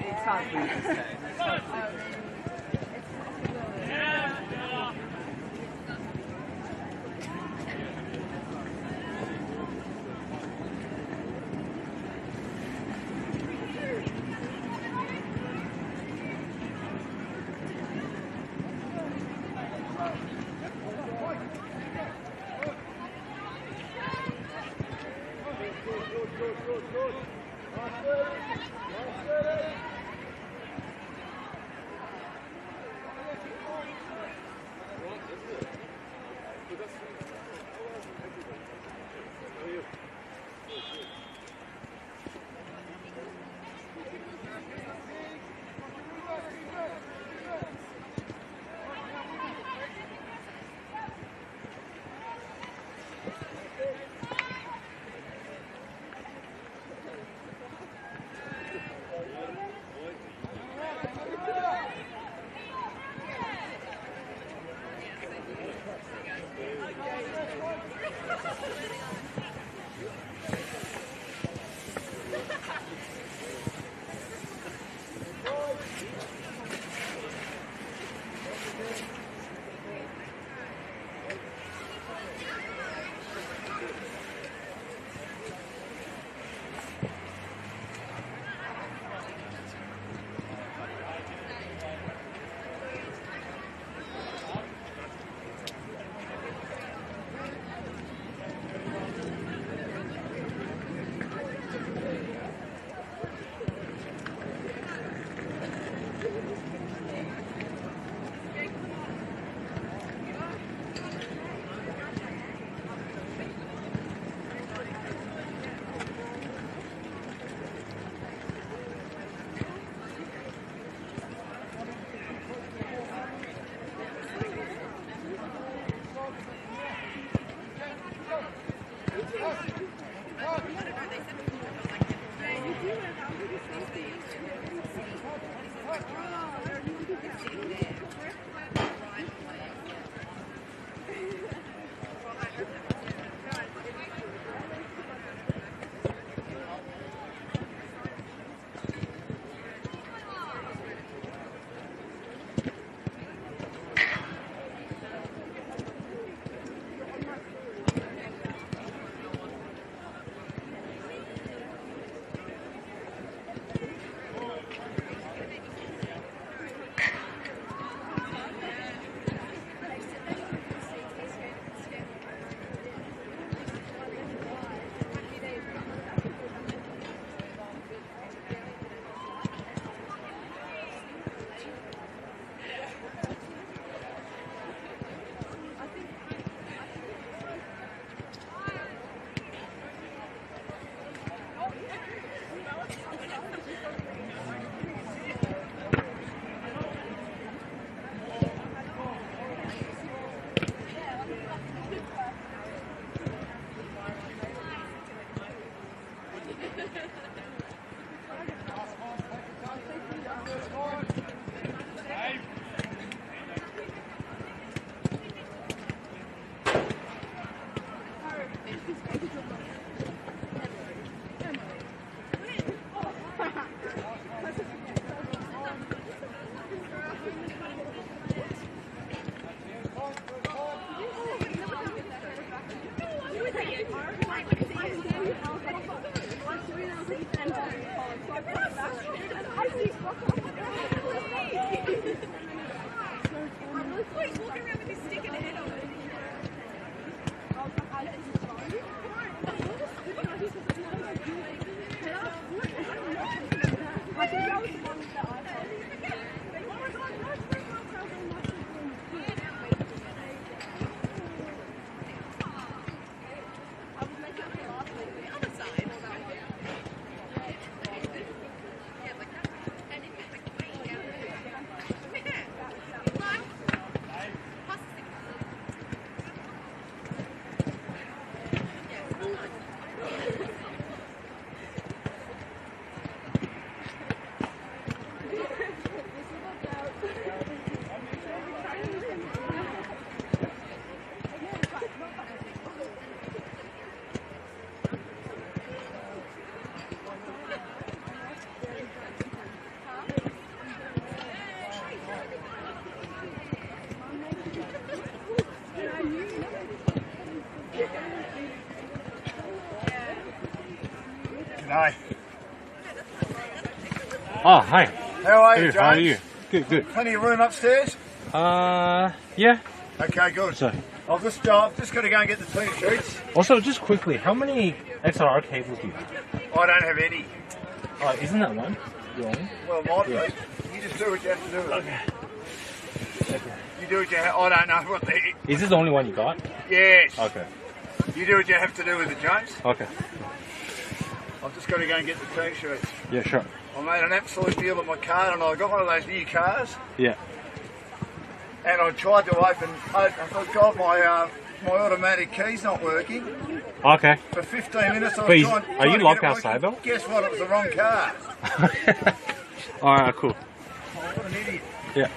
it sounds really good today. It sounds really good. G'day. Oh, hi. How are you, Hey, James? how are you? Good, good. Plenty of room upstairs? Yeah. Okay, good. So, I've just got to go and get the team sheets. also, just quickly, how many XLR cables do you have? I don't have any. Oh, isn't that one? You own? Well, might Yeah. be. You just do what you have to do. Okay. You do what you have. I don't know what the... Is this the only one you got? Yes. Okay. You do what you have to do with it, James. Okay. I've just got to go and get the team sheets. Yeah, sure. I made an absolute deal of my car, and I got one of those new cars, Yeah. and I tried to open. I forgot my automatic key's not working. Okay. For 15 minutes, I But was is- trying are you to locked get it outside, working. though? Guess what? It was the wrong car. Alright, cool. Oh, what an idiot. Yeah.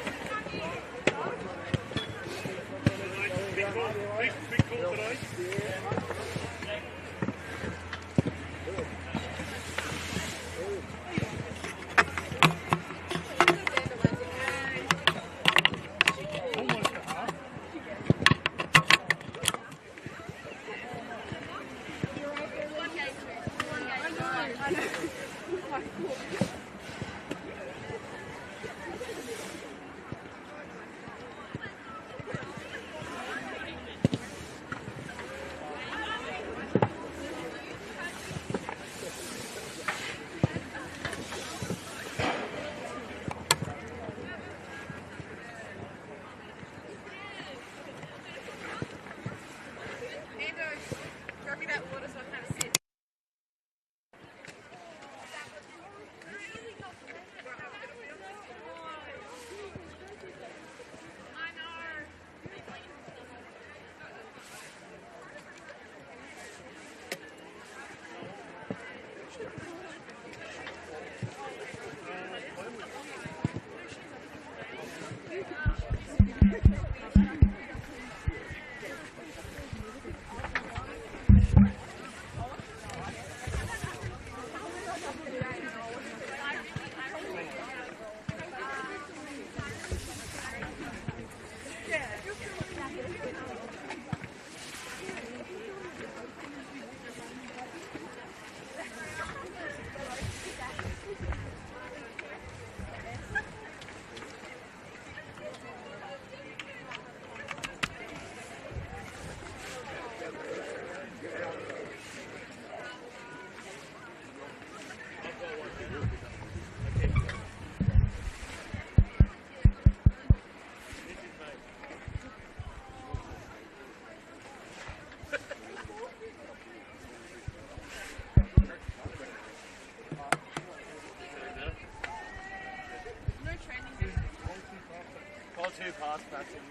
Two pass backs in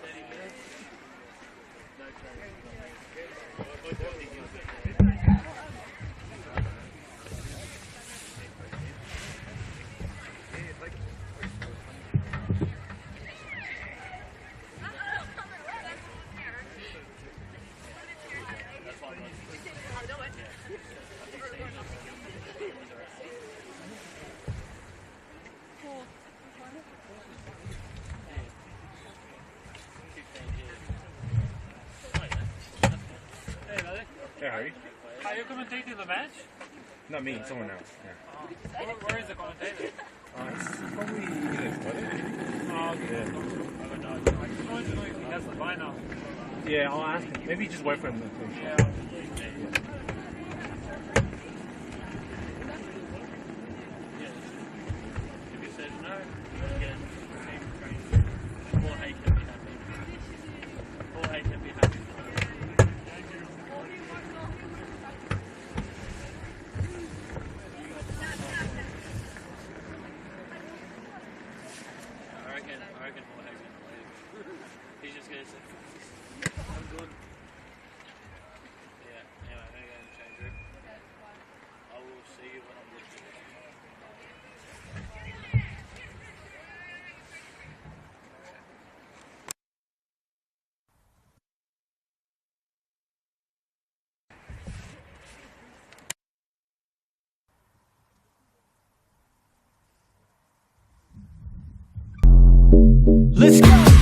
30 minutes. No Hey, Harry. Are you commentating the match? Not me, someone else. Yeah. Where is the commentator? It's probably in the toilet. Oh, okay. Yeah. I don't know. I just wanted to know if he has the buy now. Yeah, I'll ask him. Maybe just wait for him to finish. Yeah. If he says no, again, same train. Poor Hay can be happy. Poor Hay can be happy. I reckon Poor Hay's gonna leave. He's just gonna say, I'm good. Yeah, anyway, I'm gonna go in the change room. I will see you when I'm looking. Let's go.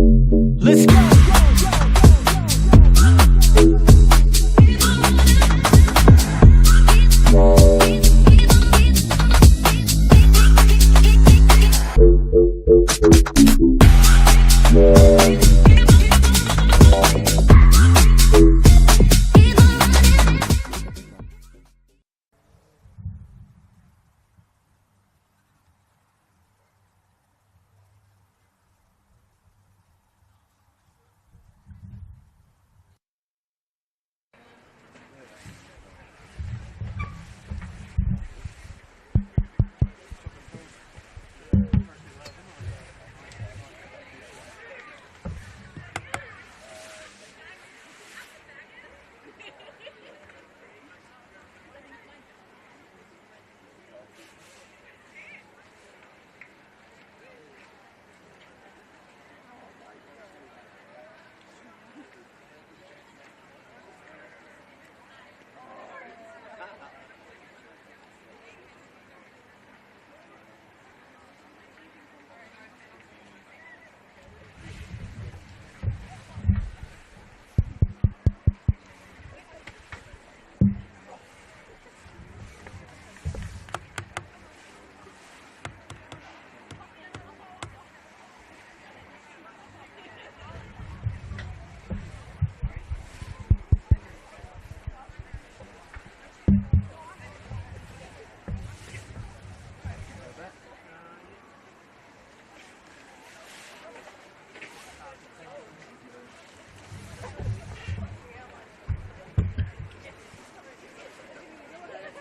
Let's go.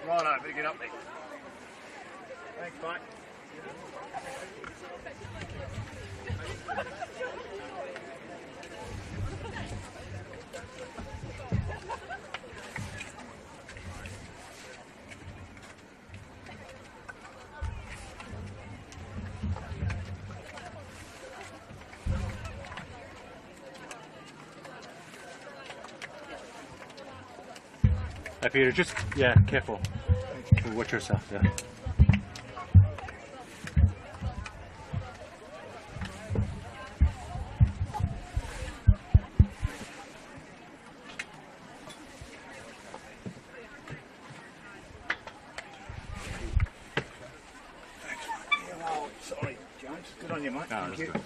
Righto, better get up there. Thanks, mate. Hey, Peter, just, careful. Watch yourself, yeah. Oh, sorry, Jones. Good on you, mate. No, Thank you. good.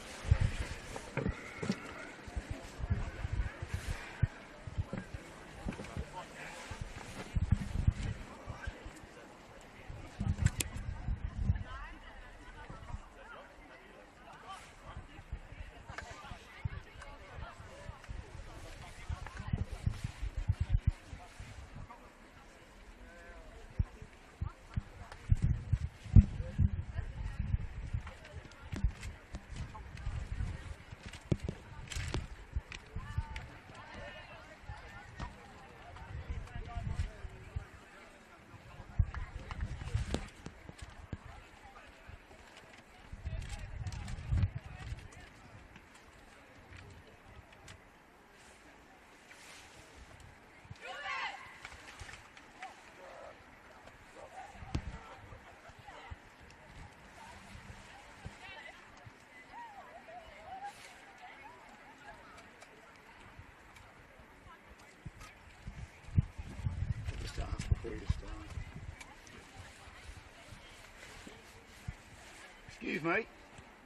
Excuse me,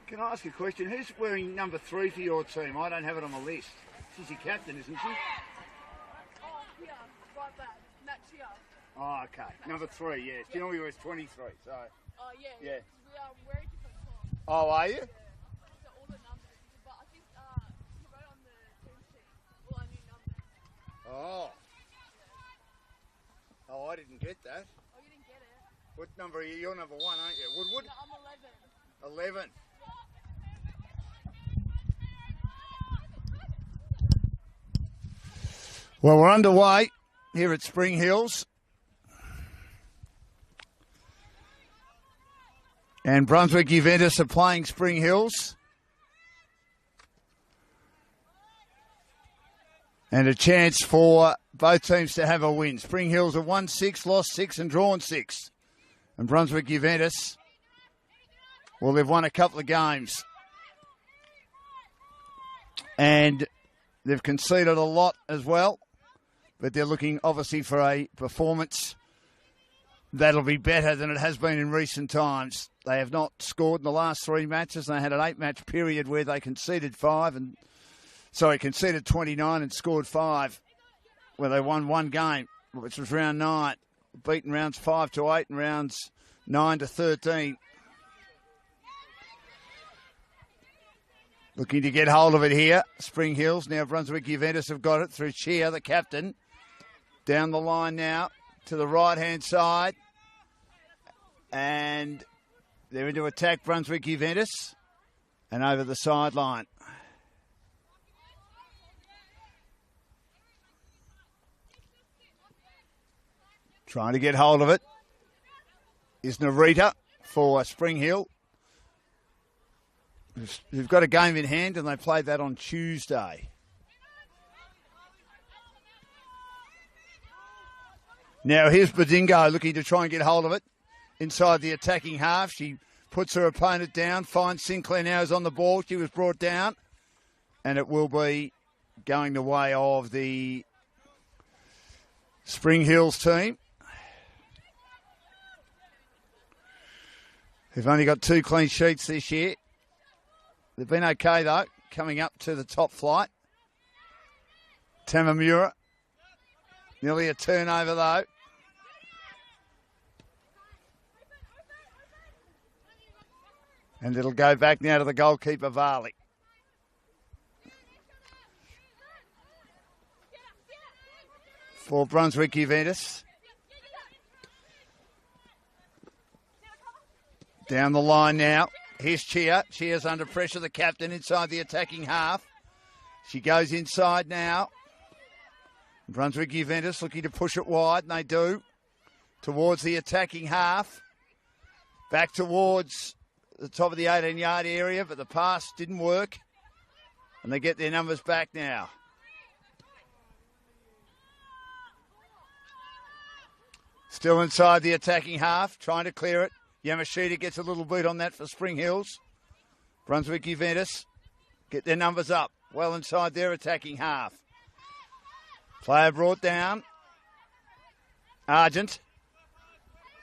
can I ask a question? Who's wearing number 3 for your team? I don't have it on my list. She's your captain, isn't she? Oh, here, right back. That's here. Oh, okay. Number 3, yes. Do you know he wears 23? So. Oh, yeah. Yeah. We are wearing different clothes. Oh, are you? Yeah. So all the numbers. But I think he wrote on the team sheet all our new numbers. Oh. Oh, I didn't get that. Oh, you didn't get it? What number are you? You're number 1, aren't you? Woodwood? No, I'm 11. 11. Well, we're underway here at Spring Hills. And Brunswick Juventus are playing Spring Hills. And a chance for both teams to have a win. Spring Hills have won 6, lost 6 and drawn 6. And Brunswick Juventus, well, they've won a couple of games. And they've conceded a lot as well, but they're looking obviously for a performance that'll be better than it has been in recent times. They have not scored in the last 3 matches. They had an 8-match period where they conceded 29 and scored 5, where they won 1 game, which was round 9, beaten rounds 5-8 and rounds 9-13. Looking to get hold of it here. Spring Hills. Now Brunswick Juventus have got it through Chia, the captain. Down the line now to the right-hand side. And they're into attack Brunswick Juventus. And over the sideline. Trying to get hold of it is Narita for Spring Hill. Who've got a game in hand, and they played that on Tuesday. Now here's Badingo looking to try and get hold of it inside the attacking half. She puts her opponent down, finds Sinclair now is on the ball. She was brought down, and it will be going the way of the Spring Hills team. They've only got 2 clean sheets this year. They've been okay, though, coming up to the top flight. Tamamura, nearly a turnover, though. And it'll go back now to the goalkeeper, Varley. For Brunswick Juventus. Down the line now. Here's Chia. Chia's under pressure, the captain inside the attacking half. She goes inside now. Brunswick Juventus looking to push it wide, and they do. Towards the attacking half. Back towards the top of the 18-yard area, but the pass didn't work. And they get their numbers back now. Still inside the attacking half, trying to clear it. Yamashita gets a little beat on that for Spring Hills. Brunswick Juventus get their numbers up. Well inside their attacking half. Player brought down. Argent.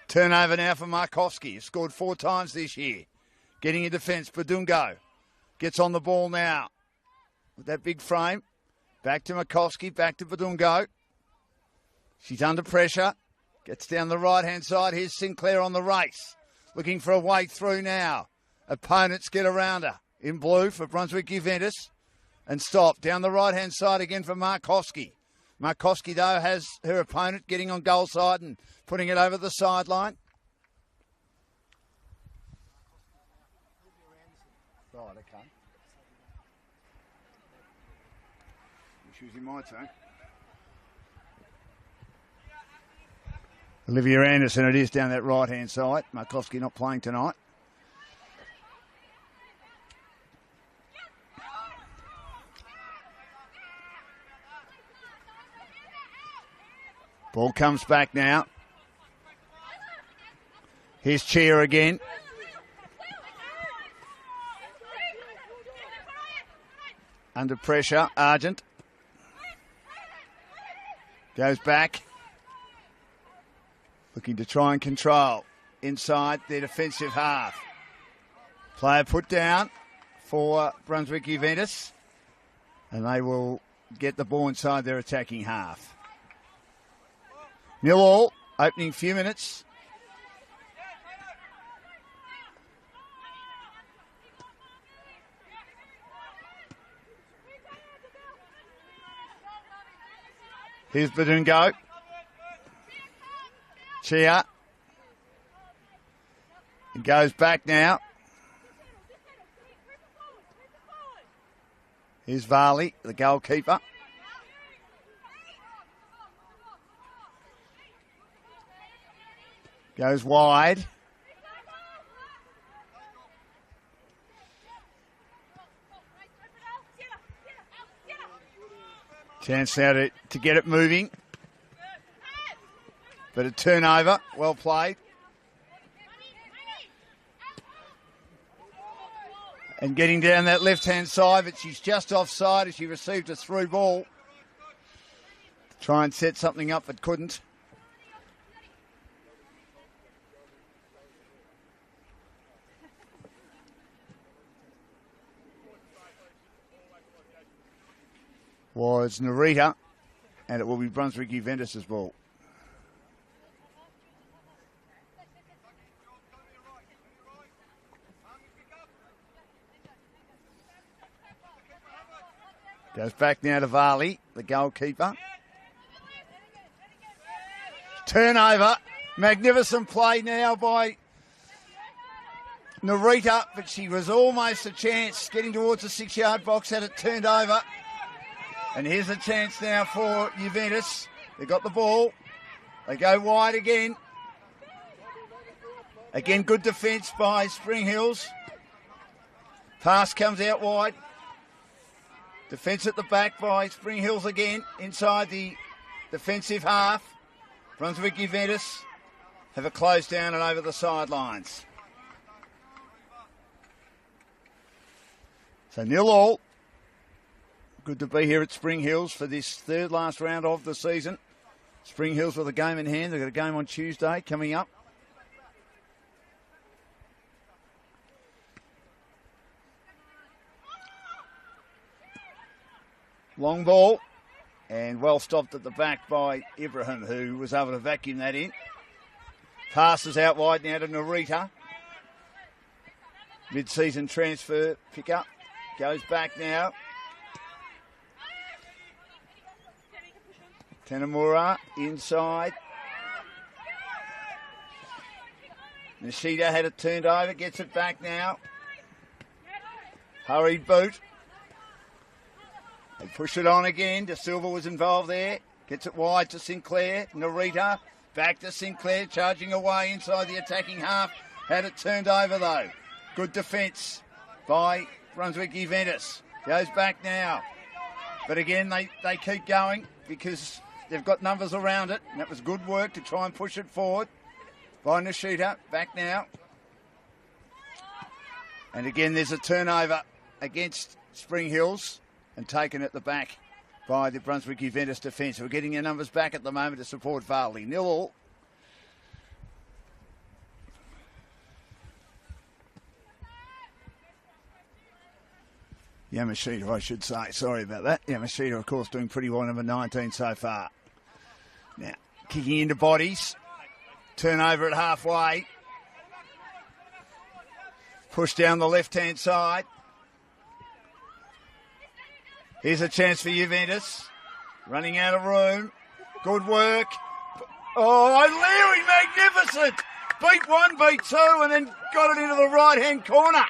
Turnover now for Markowski. He's scored 4 times this year. Getting in defence. Badungo gets on the ball now. With that big frame. Back to Markowski. Back to Badungo. She's under pressure. Gets down the right-hand side. Here's Sinclair on the race. Looking for a way through now. Opponents get around her. In blue for Brunswick Juventus. And stop. Down the right-hand side again for Markowski. Markowski, though, has her opponent getting on goal side and putting it over the sideline. Right, okay. It's usually my turn. Olivia Anderson, it is down that right-hand side. Markowski not playing tonight. Ball comes back now. Here's Chia again. Under pressure, Argent. Goes back. Looking to try and control inside their defensive half. Player put down for Brunswick Juventus. And they will get the ball inside their attacking half. 0-0, opening few minutes. Here's Badungo. Chia. It goes back now. Here's Varley, the goalkeeper. Goes wide. Chance now to get it moving. But a turnover. Well played. And getting down that left-hand side, but she's just offside as she received a through ball. Try and set something up, but couldn't. Was Narita, and it will be Brunswick Juventus' ball. Goes back now to Varley, the goalkeeper. Turnover. Magnificent play now by Narita, but she was almost a chance getting towards the 6-yard box, had it turned over. And here's a chance now for Juventus. They got the ball. They go wide again. Again, good defence by Spring Hills. Pass comes out wide. Defence at the back by Spring Hills again, inside the defensive half. Brunswick Juventus have a close down and over the sidelines. So 0-0. Good to be here at Spring Hills for this third last round of the season. Spring Hills with a game in hand. They've got a game on Tuesday coming up. Long ball, and well stopped at the back by Ibrahim, who was able to vacuum that in. Passes out wide now to Narita. Mid-season transfer pickup. Goes back now. Tanamura inside. Nishida had it turned over, gets it back now. Hurried boot. They push it on again. De Silva was involved there. Gets it wide to Sinclair. Narita back to Sinclair, charging away inside the attacking half. Had it turned over though. Good defence by Brunswick Juventus. Goes back now. But again, they keep going because they've got numbers around it. And that was good work to try and push it forward by Nishida. Back now. And again, there's a turnover against Spring Hills. And taken at the back by the Brunswick Juventus defence. We're getting their numbers back at the moment to support Varley. 0-0. Yamashita, I should say. Sorry about that. Yamashita, of course, doing pretty well, number 19 so far. Now, kicking into bodies. Turnover at halfway. Push down the left-hand side. Here's a chance for Juventus. Running out of room. Good work. Oh, Leary, magnificent. Beat one, beat two, and then got it into the right-hand corner.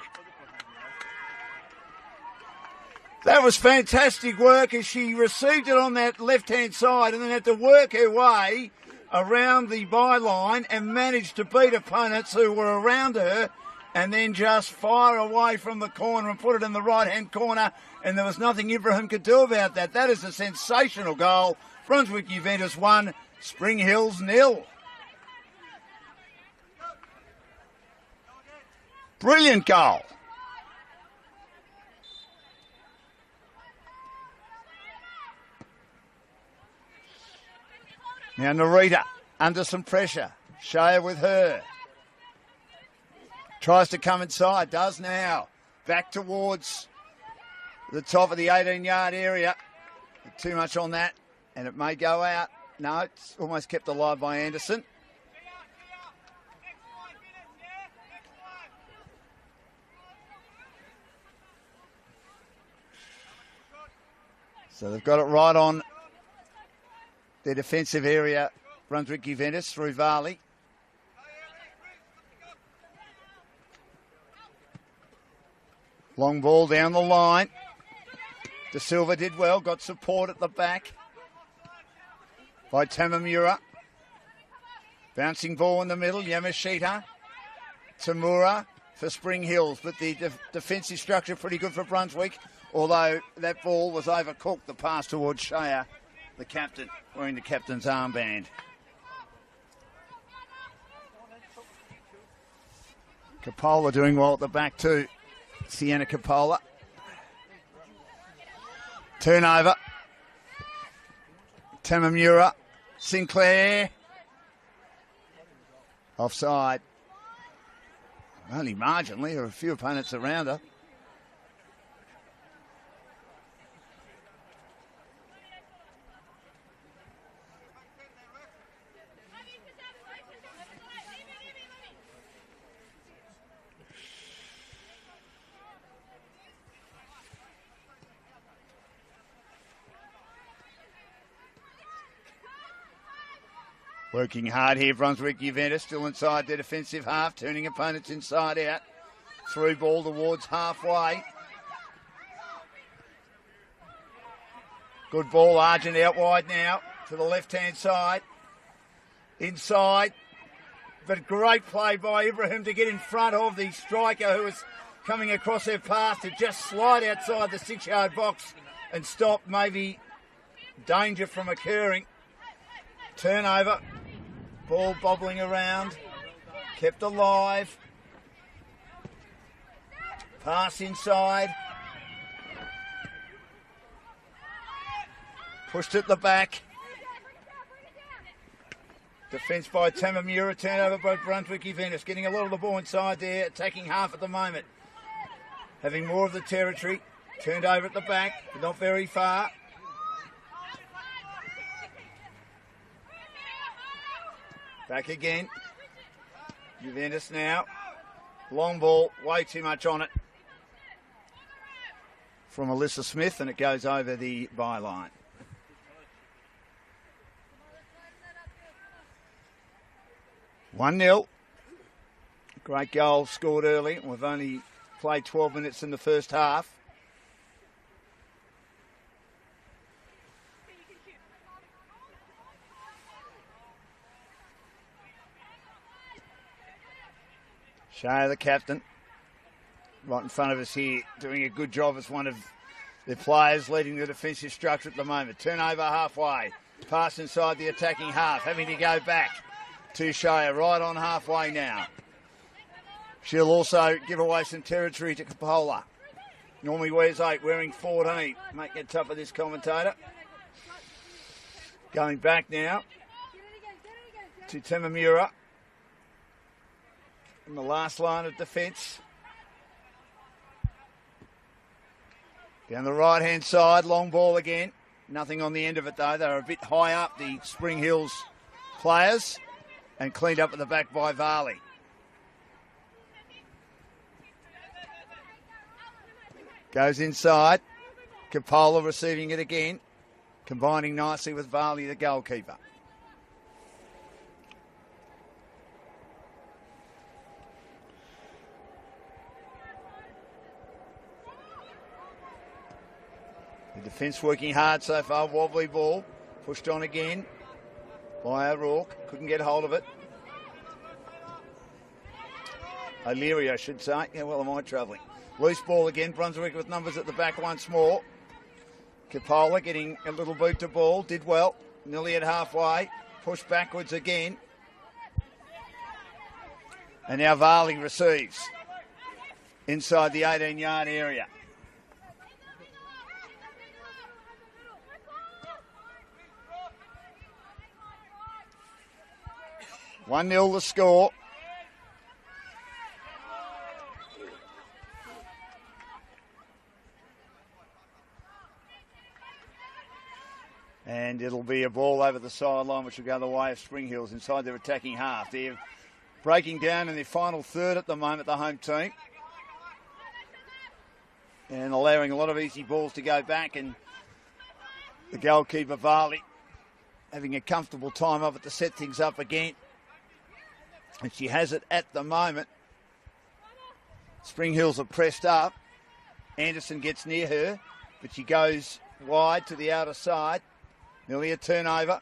That was fantastic work as she received it on that left-hand side and then had to work her way around the byline and managed to beat opponents who were around her and then just fire away from the corner and put it in the right-hand corner, and there was nothing Ibrahim could do about that. That is a sensational goal. Brunswick Juventus 1, Spring Hills 0. Brilliant goal. Now Narita under some pressure. Shea with her. Tries to come inside, does now. Back towards the top of the 18-yard area. Too much on that, and it may go out. No, it's almost kept alive by Anderson. So they've got it right on their defensive area, Brunswick Juventus, through Varley. Long ball down the line. De Silva did well, got support at the back by Tamamura. Bouncing ball in the middle, Yamashita. Tamura for Spring Hills, but the defensive structure pretty good for Brunswick, although that ball was overcooked, the pass towards Shea, the captain, wearing the captain's armband. Capola doing well at the back too. Sienna Coppola. Turnover. Tamamura. Sinclair. Offside. Only marginally. There are a few opponents around her. Working hard here, Brunswick Juventus, still inside their defensive half, turning opponents inside out. Through ball towards halfway. Good ball, Argent out wide now to the left-hand side. Inside, but great play by Ibrahim to get in front of the striker who was coming across her path to just slide outside the 6-yard box and stop maybe danger from occurring. Turnover. Ball bobbling around. Kept alive. Pass inside. Pushed at the back. Defence by Tamamura. Turnover by Brunswick Juventus. Getting a lot of the ball inside there. Attacking half at the moment. Having more of the territory. Turned over at the back. But not very far. Back again. Juventus now. Long ball, way too much on it. From Alyssa Smith, and it goes over the byline. (1-0). Great goal scored early. We've only played 12 minutes in the first half. Shea, the captain, right in front of us here, doing a good job as one of their players leading the defensive structure at the moment. Turnover halfway. Pass inside the attacking half, having to go back to Shea, right on halfway now. She'll also give away some territory to Coppola. Normally wears 8, wearing 14. Making it tough for this commentator. Going back now to Tamamura. In the last line of defence. Down the right-hand side, long ball again. Nothing on the end of it, though. They're a bit high up, the Spring Hills players, and cleaned up at the back by Varley. Goes inside. Coppola receiving it again, combining nicely with Varley, the goalkeeper. The defence working hard so far. Wobbly ball. Pushed on again by O'Rourke. Couldn't get hold of it. O'Leary, I should say. How well am I travelling? Loose ball again. Brunswick with numbers at the back once more. Coppola getting a little boot to ball. Did well. Nearly at halfway. Pushed backwards again. And now Varley receives. Inside the 18-yard area. 1-0 the score. And it'll be a ball over the sideline, which will go the way of Spring Hills inside their attacking half. They're breaking down in their final third at the moment, the home team. And allowing a lot of easy balls to go back, and the goalkeeper, Varley, having a comfortable time of it to set things up again. And she has it at the moment. Spring Hills are pressed up. Anderson gets near her, but she goes wide to the outer side. Nearly a turnover.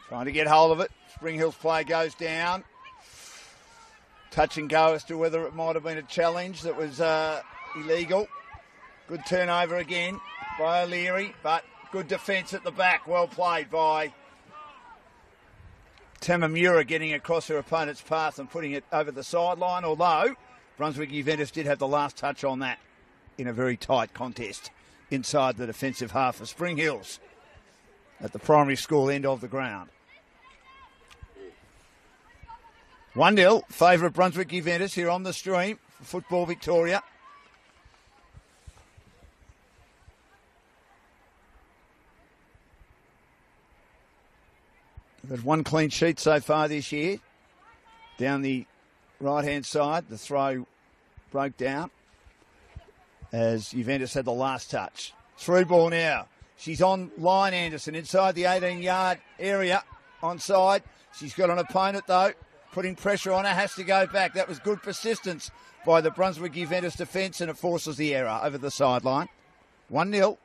Trying to get hold of it. Spring Hills player goes down. Touch and go as to whether it might have been a challenge that was illegal. Good turnover again by O'Leary, but good defence at the back. Well played by Tamamura, getting across her opponent's path and putting it over the sideline, although Brunswick Juventus did have the last touch on that in a very tight contest inside the defensive half of Spring Hills at the primary school end of the ground. 1-0, favourite Brunswick Juventus here on the stream for Football Victoria. There's one clean sheet so far this year. Down the right-hand side, the throw broke down as Juventus had the last touch. Through ball now. She's on line, Anderson, inside the 18-yard area, onside. She's got an opponent, though, putting pressure on her, has to go back. That was good persistence by the Brunswick Juventus defence, and it forces the error over the sideline. 1-0.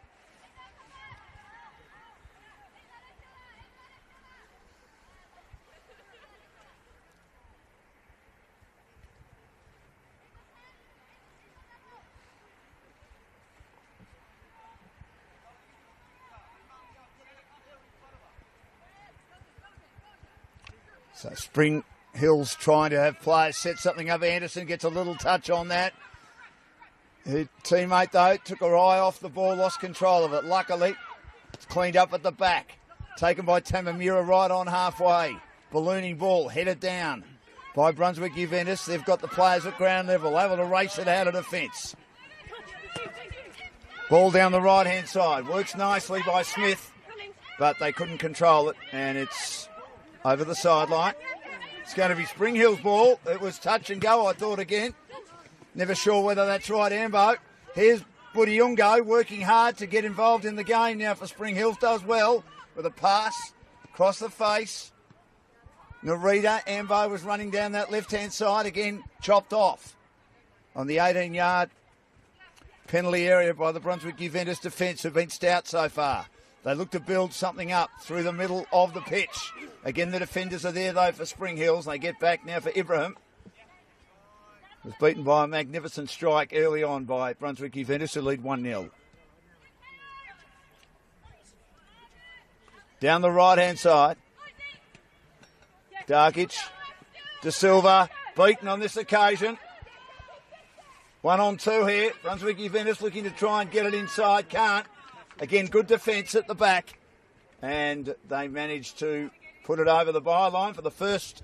So Spring Hills trying to have players set something up. Anderson gets a little touch on that. Her teammate, though, took her eye off the ball, lost control of it. Luckily, it's cleaned up at the back. Taken by Tamamura right on halfway. Ballooning ball, headed down by Brunswick Juventus. They've got the players at ground level, able to race it out of defence. Ball down the right-hand side. Works nicely by Smith, but they couldn't control it, and it's over the sideline. It's going to be Spring Hills ball. It was touch and go, I thought again. Never sure whether that's right, Ambo. Here's Budiungo working hard to get involved in the game now for Spring Hills. Does well with a pass across the face. Narita, Ambo was running down that left-hand side. Again, chopped off on the 18-yard penalty area by the Brunswick Juventus defence, who've been stout so far. They look to build something up through the middle of the pitch. Again, the defenders are there, though, for Spring Hills. They get back now for Ibrahim. Was beaten by a magnificent strike early on by Brunswick Juventus, who lead 1-0. Down the right-hand side. Darkic, De Silva, beaten on this occasion. 1-on-2 here. Brunswick Juventus looking to try and get it inside. Can't. Again, good defence at the back. And they managed to put it over the byline for the first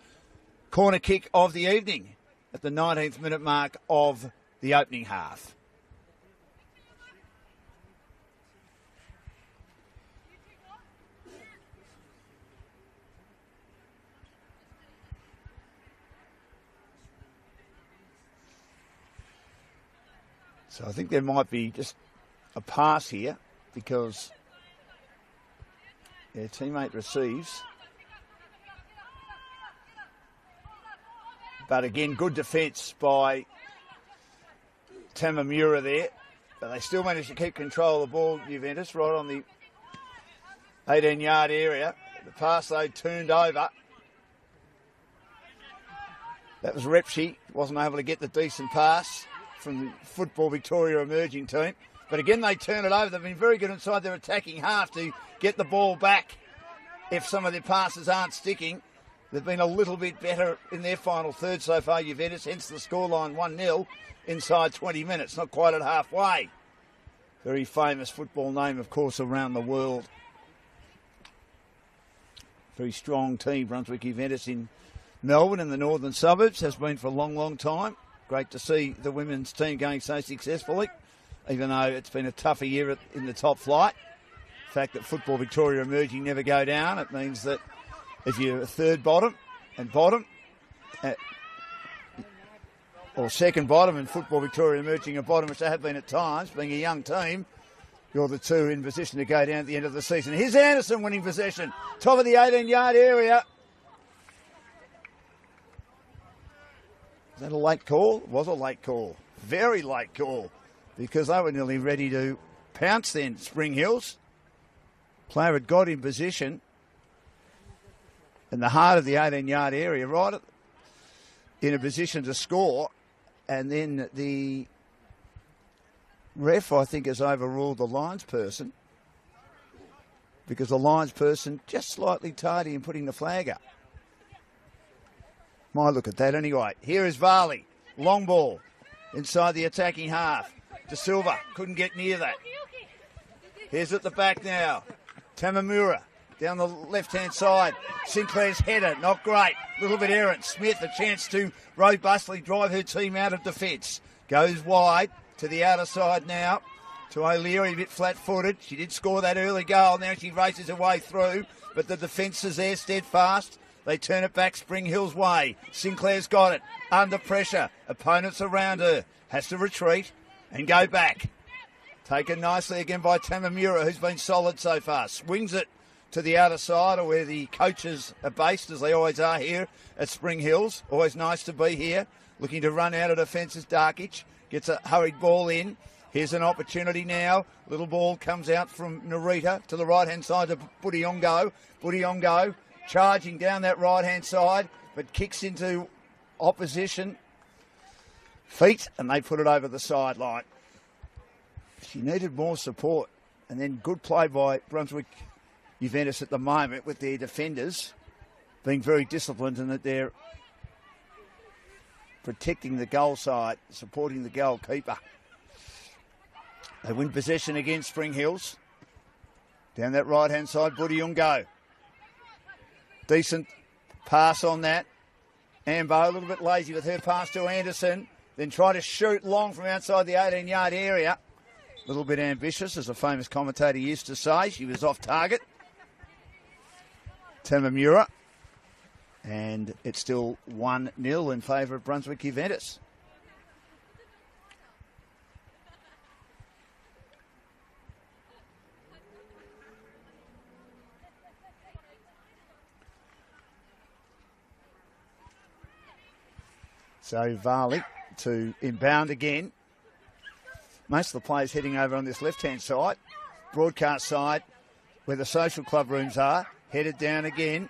corner kick of the evening at the 19th minute mark of the opening half. So I think there might be just a pass here because their teammate receives. But again, good defence by Tamamura there. But they still managed to keep control of the ball, Juventus, right on the 18-yard area. The pass, though, turned over. That was Repschi. Wasn't able to get the decent pass from the Football Victoria emerging team. But again, they turn it over. They've been very good inside their attacking half to get the ball back if some of their passes aren't sticking. They've been a little bit better in their final third so far, Juventus, hence the scoreline 1-0 inside 20 minutes, not quite at halfway. Very famous football name, of course, around the world. Very strong team, Brunswick Juventus in Melbourne in the northern suburbs, has been for a long, long time. Great to see the women's team going so successfully, even though it's been a tougher year in the top flight. The fact that Football Victoria emerging never go down, it means that if you're a third bottom and bottom, or second bottom and Football Victoria emerging a bottom, which they have been at times, being a young team, you're the two in position to go down at the end of the season. Here's Anderson winning possession. Top of the 18-yard area. Is that a late call? It was a late call. Very late call. Because they were nearly ready to pounce then, Spring Hills. Player had got in position in the heart of the 18-yard area, right in a position to score. And then the ref, I think, has overruled the linesperson because the linesperson just slightly tardy in putting the flag up. Might look at that anyway. Here is Varley. Long ball. inside the attacking half. De Silva couldn't get near that. Here's at the back now. Tamamura down the left-hand side. Sinclair's header, not great. A little bit errant. Smith, a chance to robustly drive her team out of defence. Goes wide to the outer side now. To O'Leary, a bit flat-footed. She did score that early goal. Now she races her way through. But the defence is there, steadfast. They turn it back Spring Hill's way. Sinclair's got it. Under pressure. Opponents around her. Has to retreat and go back. Taken nicely again by Tamamura, who's been solid so far. Swings it to the outer side, or where the coaches are based, as they always are here at Spring Hills. Always nice to be here. Looking to run out of defence is Darkic. Gets a hurried ball in. Here's an opportunity now. Little ball comes out from Narita to the right-hand side to Budiongo. Budiongo charging down that right-hand side, but kicks into opposition feet, and they put it over the sideline. She needed more support, and then good play by Brunswick Juventus at the moment, with their defenders being very disciplined and that they're protecting the goal side, supporting the goalkeeper. They win possession against Spring Hills. Down that right-hand side, Budiongo. Decent pass on that. Ambo a little bit lazy with her pass to Anderson. Then try to shoot long from outside the 18-yard area. A little bit ambitious, as a famous commentator used to say. She was off target. Tamamura. And it's still 1-0 in favour of Brunswick Juventus. So Varley to inbound again. Most of the players heading over on this left-hand side. Broadcast side, where the social club rooms are. Headed down again.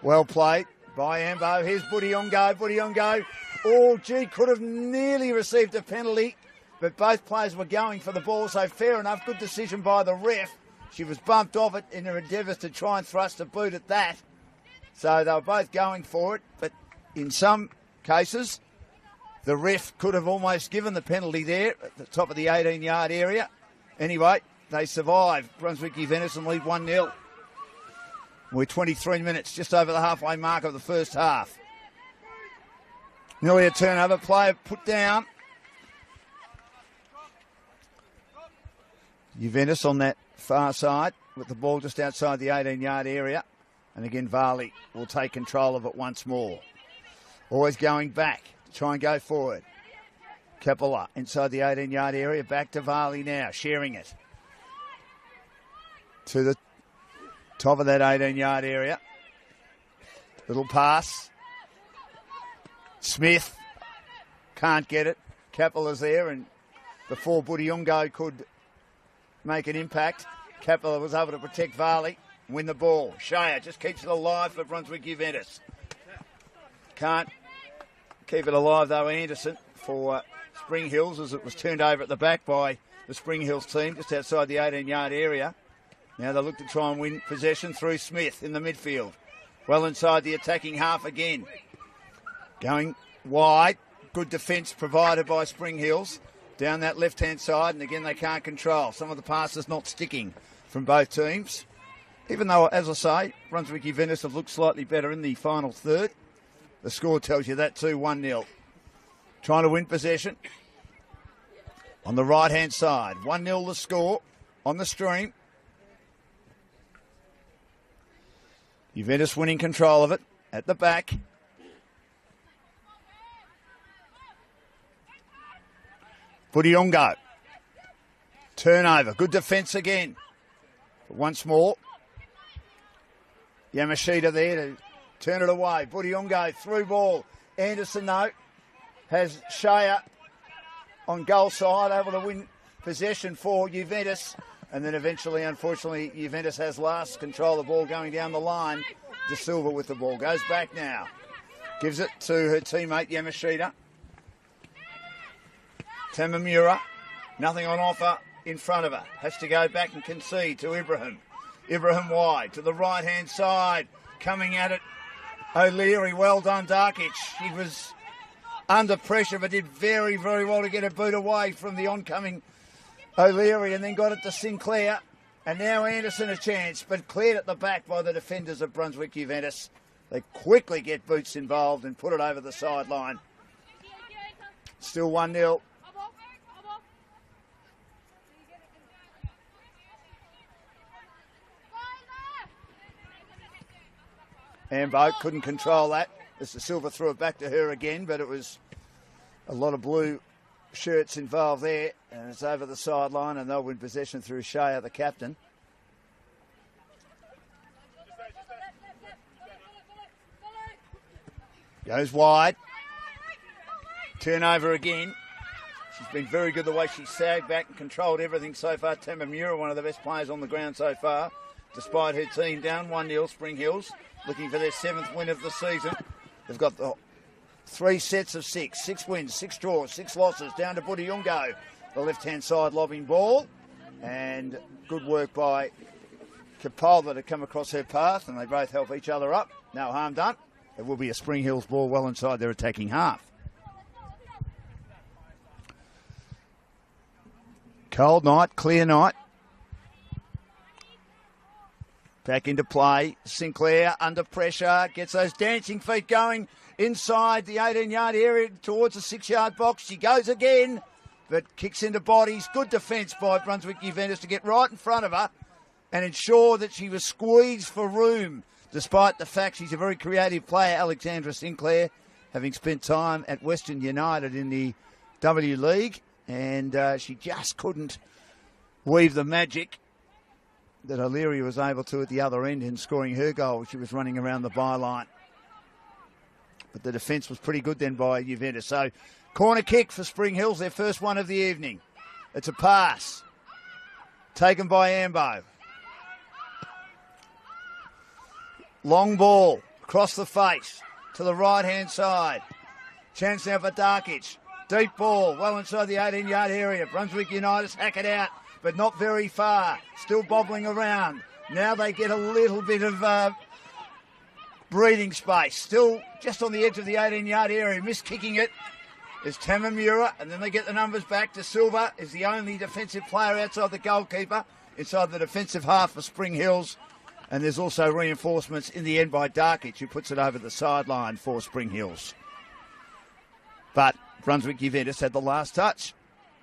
Well played by Ambo. Here's Budiongo. Budiongo. Oh, gee, could have nearly received a penalty, but both players were going for the ball, so fair enough. Good decision by the ref. She was bumped off it in her endeavours to try and thrust a boot at that. So they were both going for it, but in some cases, the ref could have almost given the penalty there at the top of the 18-yard area. Anyway, they survive. Brunswick Juventus and lead 1-0. We're 23 minutes, just over the halfway mark of the first half. Nearly a turnover. Player put down. Juventus on that far side with the ball just outside the 18-yard area. And again, Varley will take control of it once more. Always going back to try and go forward. Kepler inside the 18-yard area. Back to Varley now, sharing it to the top of that 18-yard area. Little pass. Smith can't get it. Kepler's there, and before Budiongo could make an impact, Kepler was able to protect Varley and win the ball. Shea just keeps it alive for Brunswick Juventus. Can't keep it alive though, Anderson, for Spring Hills, as it was turned over at the back by the Spring Hills team just outside the 18-yard area. Now they look to try and win possession through Smith in the midfield. Well inside the attacking half again. Going wide. Good defence provided by Spring Hills. Down that left-hand side, and again they can't control. Some of the passes not sticking from both teams. Even though, as I say, Brunswick Juventus have looked slightly better in the final third. The score tells you that too, 1-0. Trying to win possession. On the right-hand side, 1-0 the score on the stream. Juventus winning control of it at the back. Budiongo. Turnover. Good defence again. But once more. Yamashita there to turn it away. Budiongo through ball. Anderson, though, has Shea on goal side, able to win possession for Juventus. And then eventually, unfortunately, Juventus has last control of the ball going down the line. De Silva with the ball. Goes back now. Gives it to her teammate Yamashita. Tamamura. Nothing on offer in front of her. Has to go back and concede to Ibrahim. Ibrahim wide to the right-hand side. Coming at it. O'Leary. Well done, Darkic. She was under pressure, but did very, very well to get a boot away from the oncoming O'Leary, and then got it to Sinclair. And now Anderson a chance, but cleared at the back by the defenders of Brunswick Juventus. They quickly get Boots involved and put it over the sideline. Still 1-0. Ambo couldn't control that. Mr. Silver threw it back to her again, but it was a lot of blue shirts involved there, and it's over the sideline, and they'll win possession through Shea, the captain. Goes wide. Turnover again. She's been very good the way she sagged back and controlled everything so far. Tamamura, one of the best players on the ground so far, despite her team down 1-0. Spring Hills looking for their 7th win of the season. They've got the 3 sets of 6 wins, 6 draws, 6 losses, down to Budayungo. The left-hand side lobbing ball, and good work by Kapolva to come across her path, and they both help each other up. No harm done. It will be a Spring Hills ball well inside their attacking half. Cold night, clear night. Back into play. Sinclair under pressure, gets those dancing feet going inside the 18-yard area towards the 6-yard box. She goes again, but kicks into bodies. Good defence by Brunswick Juventus to get right in front of her and ensure that she was squeezed for room, despite the fact she's a very creative player, Alexandra Sinclair, having spent time at Western United in the W League, and she just couldn't weave the magic that O'Leary was able to at the other end in scoring her goal. She was running around the byline. But the defence was pretty good then by Juventus. So, corner kick for Spring Hills, their first one of the evening. It's a pass. Taken by Ambo. Long ball across the face to the right-hand side. Chance now for Darkic. Deep ball, well inside the 18-yard area. Brunswick United hack it out, but not very far. Still bobbling around. Now they get a little bit of breathing space. Still just on the edge of the 18-yard area. Miss kicking it is Tamamura, and then they get the numbers back to Silva, is the only defensive player outside the goalkeeper, inside the defensive half for Spring Hills. And there's also reinforcements in the end by Darkic, who puts it over the sideline for Spring Hills. But Brunswick Juventus had the last touch.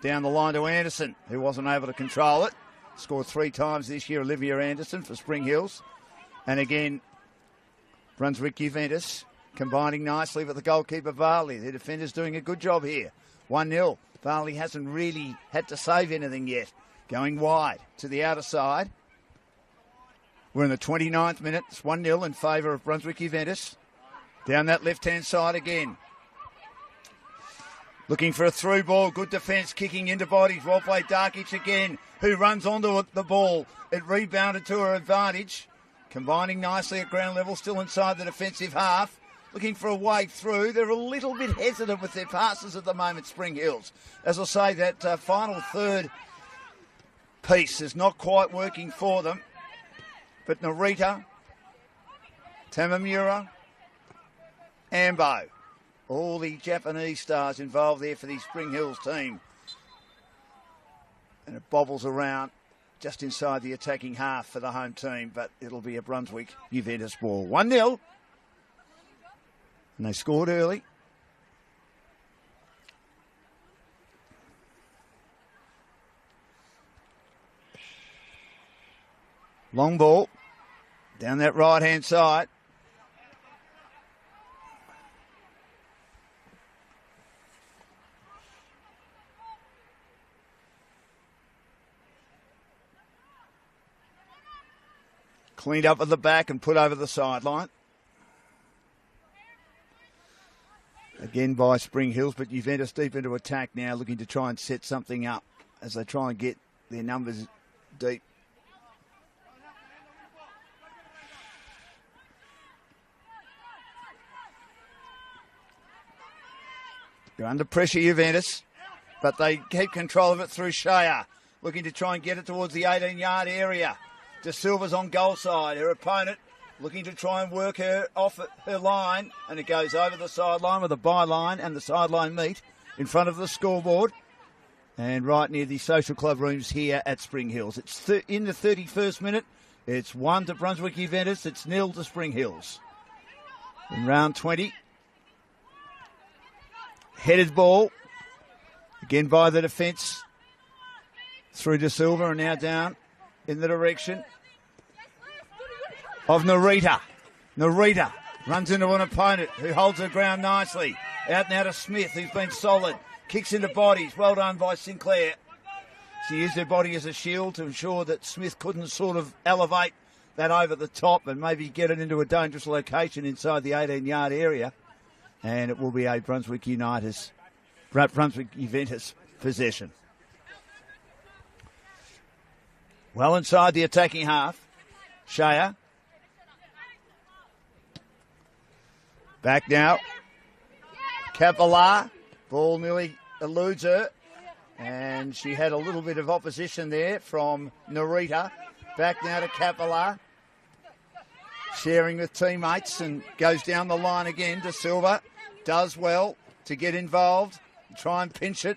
Down the line to Anderson, who wasn't able to control it. Scored 3 times this year, Olivia Anderson for Spring Hills. And again, Brunswick Juventus combining nicely with the goalkeeper, Varley. The defenders doing a good job here. 1-0. Varley hasn't really had to save anything yet. Going wide to the outer side. We're in the 29th minute. It's 1-0 in favour of Brunswick Juventus. Down that left-hand side again. Looking for a through ball. Good defence, kicking into bodies. Well played Darkic again, who runs onto the ball. It rebounded to her advantage. Combining nicely at ground level, still inside the defensive half. Looking for a way through. They're a little bit hesitant with their passes at the moment, Spring Hills. As I say, that final third piece is not quite working for them. But Narita, Tamamura, Ambo, all the Japanese stars involved there for the Spring Hills team. And it bobbles around just inside the attacking half for the home team, but it'll be a Brunswick Juventus ball. 1-0. And they scored early. Long ball down that right-hand side. Cleaned up at the back and put over the sideline. Again by Spring Hills, but Juventus deep into attack now, looking to try and set something up as they try and get their numbers deep. They're under pressure, Juventus, but they keep control of it through Shea, looking to try and get it towards the 18-yard area. De Silva's on goal side. Her opponent looking to try and work her off her line, and it goes over the sideline with the byline and the sideline meet in front of the scoreboard and right near the social club rooms here at Spring Hills. It's in the 31st minute. It's 1 to Brunswick Juventus. It's 0 to Spring Hills. In round 20. Headed ball. Again by the defence. Through to Silva and now down in the direction of Narita. Narita runs into an opponent who holds her ground nicely. Out now to Smith, who's been solid. Kicks into bodies. Well done by Sinclair. She used her body as a shield to ensure that Smith couldn't sort of elevate that over the top and maybe get it into a dangerous location inside the 18-yard area. And it will be a Brunswick Juventus possession. Well inside the attacking half. Shea. Back now. Cavalla. Ball nearly eludes her. And she had a little bit of opposition there from Narita. Back now to Cavalla. Sharing with teammates and goes down the line again to Silva. Does well to get involved. Try and pinch it.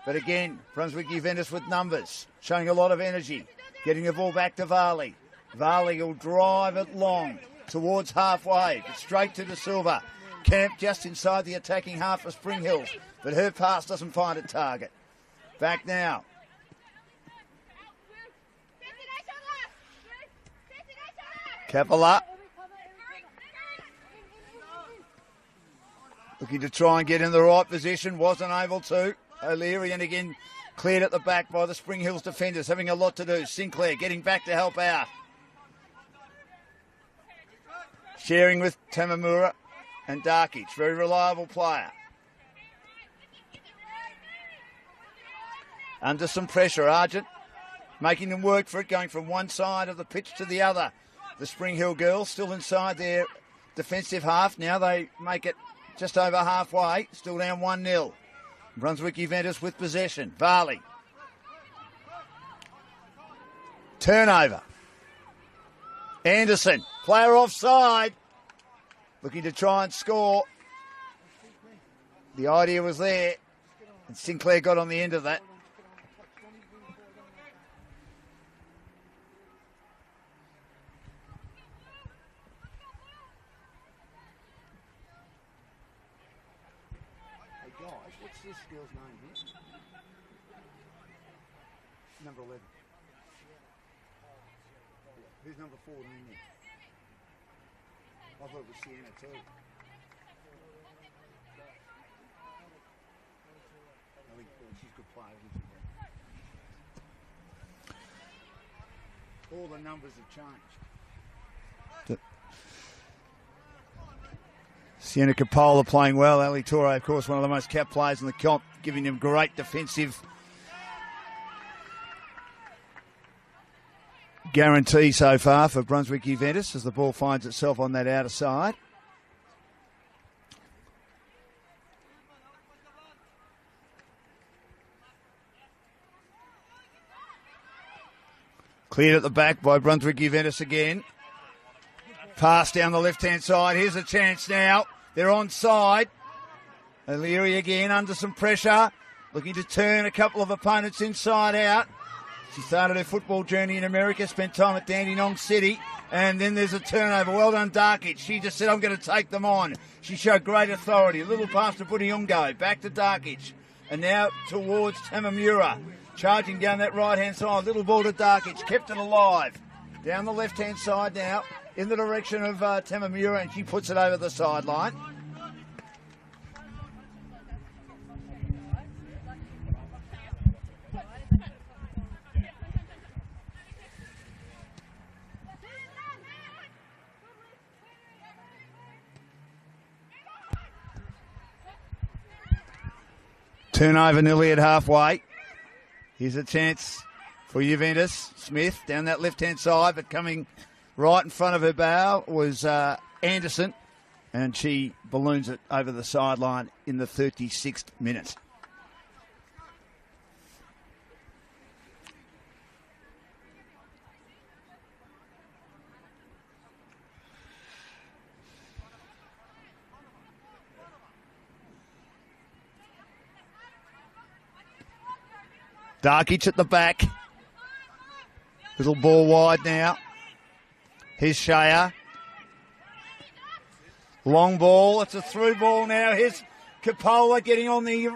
But again, Brunswick Juventus with numbers. Showing a lot of energy. Getting the ball back to Varley. Varley will drive it long towards halfway. Straight to De Silva. Camp just inside the attacking half of Spring Hills. But her pass doesn't find a target. Back now. Cavalla. Looking to try and get in the right position. Wasn't able to. O'Leary and again cleared at the back by the Spring Hills defenders. Having a lot to do. Sinclair getting back to help out. Sharing with Tamamura and Darkic. Very reliable player. Under some pressure, Argent making them work for it, going from one side of the pitch to the other. The Spring Hill girls still inside their defensive half. Now they make it just over halfway, still down 1-0. Brunswick Juventus with possession. Varley. Turnover. Anderson, player offside. Looking to try and score. The idea was there, and Sinclair got on the end of that. What's this girl's name here? Number 11. Who's number 4 in there? I thought it was Sienna too. I think she's a good player, isn't she? All the numbers have changed. Sienna Coppola playing well. Ali Torre, of course, one of the most capped players in the comp, giving them great defensive guarantee so far for Brunswick Juventus as the ball finds itself on that outer side. Cleared at the back by Brunswick Juventus again. Pass down the left-hand side. Here's a chance now. They're onside. O'Leary again under some pressure. Looking to turn a couple of opponents inside out. She started her football journey in America, spent time at Dandenong City, and then there's a turnover. Well done, Darkic. She just said, I'm going to take them on. She showed great authority. A little pass to Budiungo. Back to Darkic. And now towards Tamamura. Charging down that right-hand side. Little ball to Darkic. Kept it alive. Down the left-hand side now. In the direction of Tamamura, and she puts it over the sideline. Turnover nearly at halfway. Here's a chance for Juventus. Smith down that left-hand side, but coming right in front of her bow was Anderson, and she balloons it over the sideline in the 36th minute. Darkic at the back. Little ball wide now. Here's Shea. Long ball. It's a through ball now. Here's Capola getting on the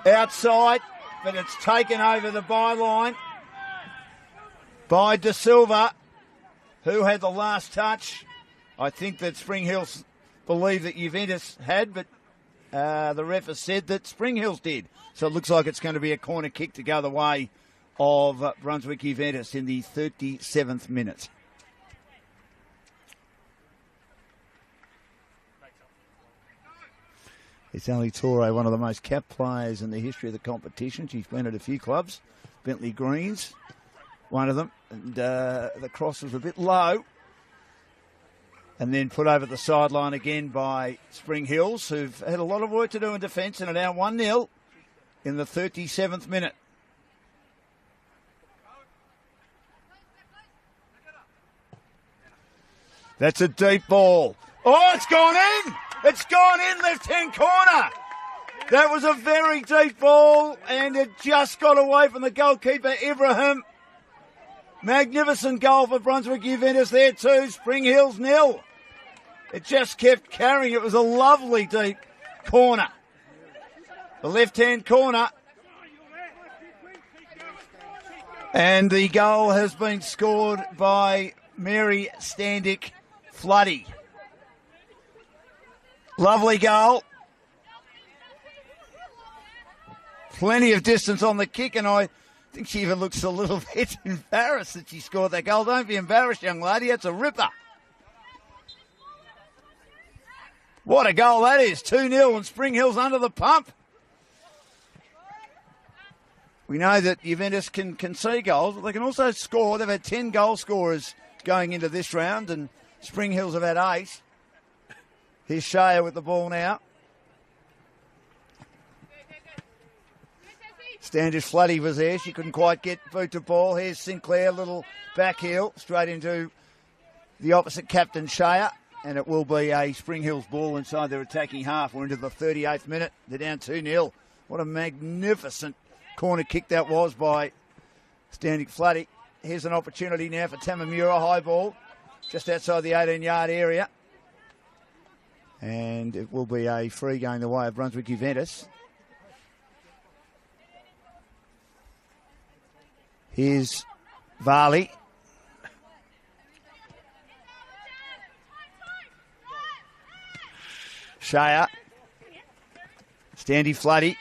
outside, but it's taken over the byline by De Silva, who had the last touch. I think that Spring Hills believe that Juventus had, but the ref has said that Spring Hills did. So it looks like it's going to be a corner kick to go the way of Brunswick Juventus in the 37th minute. It's Ali Torre, one of the most capped players in the history of the competition. She's been at a few clubs. Bentley Greens, one of them. And the cross was a bit low. And then put over the sideline again by Spring Hills, who've had a lot of work to do in defence and are now 1-0 in the 37th minute. That's a deep ball. Oh, it's gone in! It's gone in, left-hand corner. That was a very deep ball, and it just got away from the goalkeeper, Ibrahim. Magnificent goal for Brunswick Juventus there too. Spring Hills 0. It just kept carrying. It was a lovely deep corner. The left-hand corner. And the goal has been scored by Mary Standick Floody. Lovely goal. Plenty of distance on the kick, and I think she even looks a little bit embarrassed that she scored that goal. Don't be embarrassed, young lady. That's a ripper. What a goal that is. 2-0 and Spring Hills under the pump. We know that Juventus can concede goals, but they can also score. They've had 10 goal scorers going into this round, and Spring Hills have had 8. Here's Shea with the ball now. Standish Floody was there. She couldn't quite get boot to ball. Here's Sinclair, little back heel, straight into the opposite captain, Shea. And it will be a Spring Hills ball inside their attacking half. We're into the 38th minute. They're down 2-0. What a magnificent corner kick that was by Standish Floody. Here's an opportunity now for Tamamura, high ball, just outside the 18-yard area. And it will be a free going the way of Brunswick Juventus. Here's Varley. Shea. Standy Floody.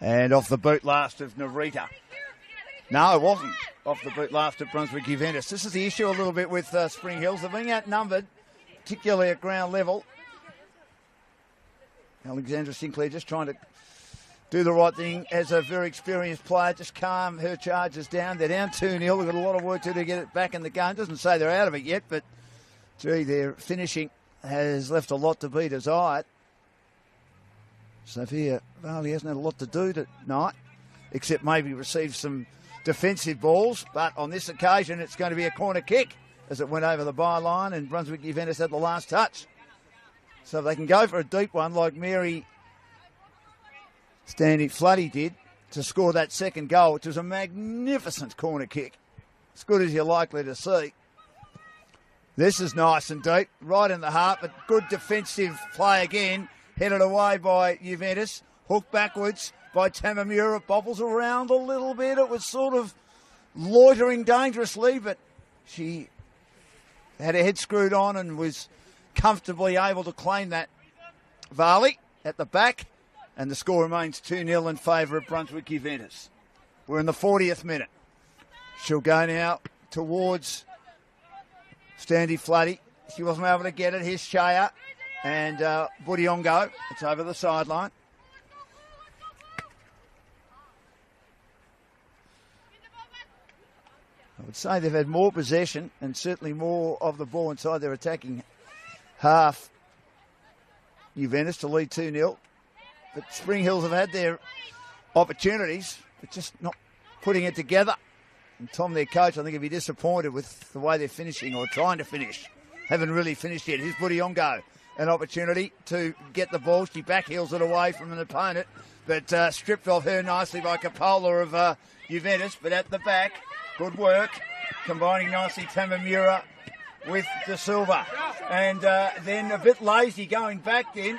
And off the boot last of Narita. No, it wasn't off the boot last of Brunswick Juventus. This is the issue a little bit with Spring Hills. They're being outnumbered, particularly at ground level. Alexandra Sinclair just trying to do the right thing as a very experienced player, just calm her charges down. They're down 2-0. They've got a lot of work to do to get it back in the game. Doesn't say they're out of it yet, but gee, their finishing has left a lot to be desired. Sophia Varley hasn't had a lot to do tonight, except maybe receive some defensive balls. But on this occasion, it's going to be a corner kick as it went over the byline, and Brunswick Juventus had the last touch. So if they can go for a deep one like Mary Standing Floody did to score that second goal, which was a magnificent corner kick. As good as you're likely to see. This is nice and deep, right in the heart, but good defensive play again. Headed away by Juventus. Hooked backwards by Tamamura. Bobbles around a little bit. It was sort of loitering dangerously, but she had her head screwed on and was comfortably able to claim that. Varley at the back, and the score remains 2-0 in favour of Brunswick Juventus. We're in the 40th minute. She'll go now towards Standy Floody. She wasn't able to get it. Here's Shea and Budiongo. It's over the sideline. I would say they've had more possession and certainly more of the ball inside their attacking half. Juventus to lead 2-0. But Spring Hills have had their opportunities, but just not putting it together. And Tom, their coach, I think he'll be disappointed with the way they're finishing or trying to finish. Haven't really finished yet. Here's Budiongo. an opportunity to get the ball. She backheels it away from an opponent, but stripped off her nicely by Coppola of Juventus. But at the back, good work, combining nicely Tamamura with De Silva. And then a bit lazy going back then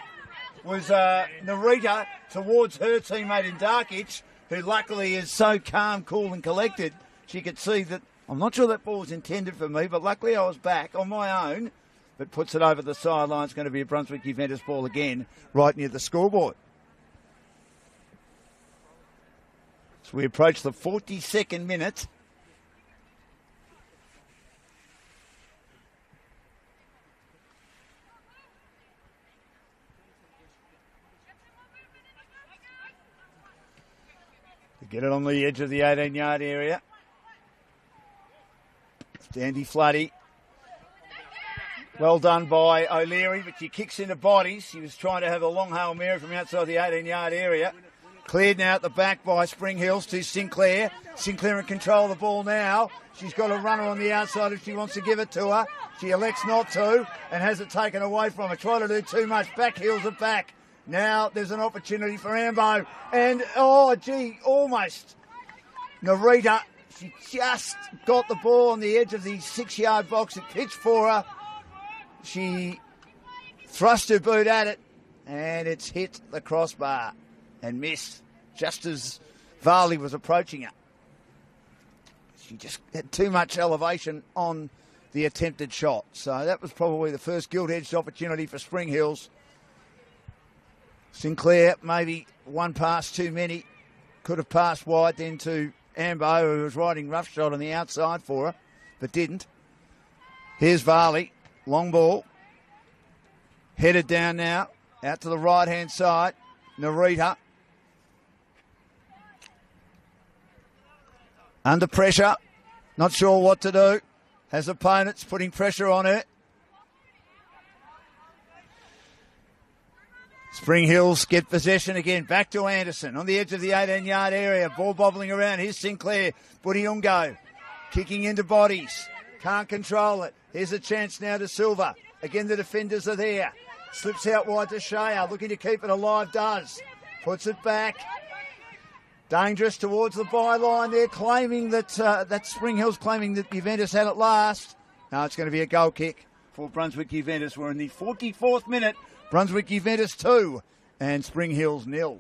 was Narita towards her teammate in Darkic, who luckily is so calm, cool and collected. She could see that, I'm not sure that ball was intended for me, but luckily I was back on my own, but puts it over the sideline. It's going to be a Brunswick Juventus ball again, right near the scoreboard. So we approach the 42nd minute. Get it on the edge of the 18-yard area. Dandy Floody. Well done by O'Leary, but she kicks into bodies. She was trying to have a long Hail Mary from outside the 18-yard area. Cleared now at the back by Spring Hills to Sinclair. Sinclair in control of the ball now. She's got a runner on the outside if she wants to give it to her. She elects not to and has it taken away from her. Try to do too much. Back heels it back. Now there's an opportunity for Ambo. And, almost. Narita, she just got the ball on the edge of the 6-yard box. It pitched for her. She thrust her boot at it, and it's hit the crossbar and missed just as Varley was approaching her. She just had too much elevation on the attempted shot. So that was probably the first gilt-edged opportunity for Spring Hills. Sinclair, maybe one pass too many. Could have passed wide then to Ambo, who was riding roughshod on the outside for her, but didn't. Here's Varley. Long ball. Headed down now. Out to the right-hand side. Narita. Under pressure. Not sure what to do. Has opponents putting pressure on her. Spring Hills get possession again. Back to Anderson on the edge of the 18-yard area. Ball bobbling around. Here's Sinclair. Budiungo kicking into bodies. Can't control it. Here's a chance now to Silva. Again, the defenders are there. Slips out wide to Shea. Looking to keep it alive. Does. Puts it back. Dangerous towards the byline there. Claiming that Spring Hills claiming that Juventus had it last. No, it's going to be a goal kick for Brunswick Juventus. We're in the 44th minute. Brunswick Juventus 2 and Spring Hills 0.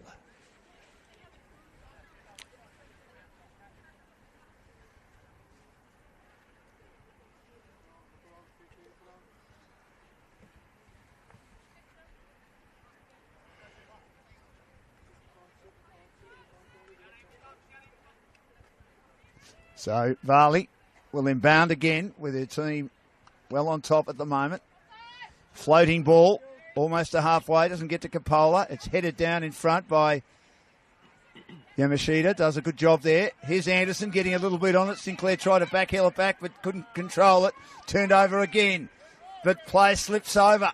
So Varley will inbound again with her team well on top at the moment. Floating ball. Almost to halfway, doesn't get to Coppola. It's headed down in front by Yamashita. Does a good job there. Here's Anderson getting a little bit on it. Sinclair tried to backheel it back, but couldn't control it. Turned over again. But play slips over.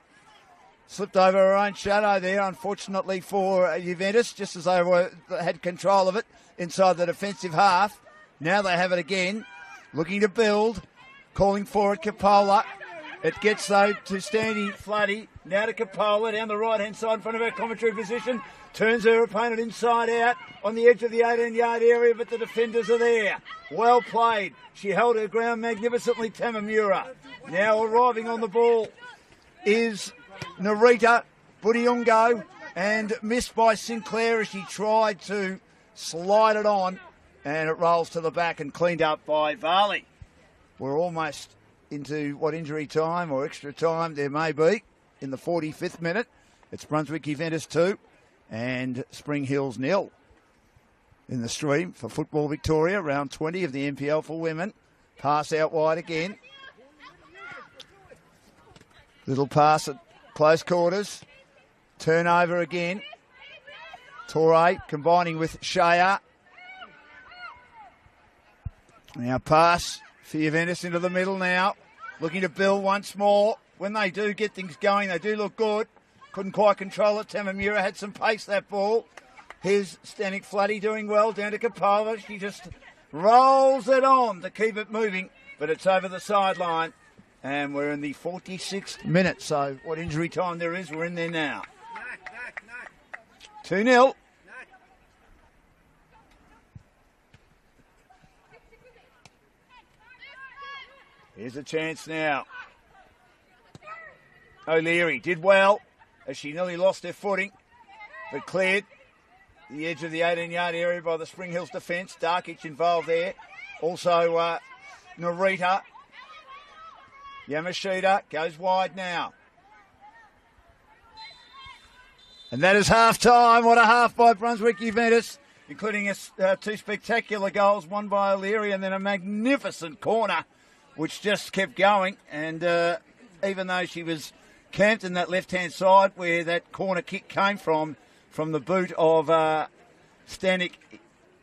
Slipped over her own shadow there, unfortunately for Juventus, just as they had control of it inside the defensive half. Now they have it again. Looking to build. Calling for it, Coppola. It gets, though, to Standy Floody. Now to Coppola down the right-hand side in front of our commentary position. Turns her opponent inside out on the edge of the 18-yard area, but the defenders are there. Well played. She held her ground magnificently, Tamamura. Now arriving on the ball is Narita Budiungo, and missed by Sinclair as she tried to slide it on, and it rolls to the back and cleaned up by Varley. We're almost into what injury time or extra time there may be in the 45th minute. It's Brunswick Juventus 2 and Spring Hills 0 in the stream for Football Victoria, round 20 of the NPL for women. Pass out wide again. Little pass at close quarters. Turnover again. Torre combining with Shea. Now pass for Juventus into the middle now. Looking to build once more. When they do get things going, they do look good. Couldn't quite control it. Tamamura had some pace, that ball. Here's Stanek Floody doing well. Down to Coppola. She just rolls it on to keep it moving. But it's over the sideline. And we're in the 46th minute, so what injury time there is, we're in there now. 2-0. Here's a chance now. O'Leary did well as she nearly lost her footing, but cleared the edge of the 18-yard area by the Spring Hills defence. Darkic involved there. Also, Narita. Yamashita goes wide now. And that is half-time. What a half by Brunswick Juventus, including two spectacular goals, one by O'Leary and then a magnificent corner, which just kept going. And even though she was camped in that left-hand side where that corner kick came from the boot of Stanik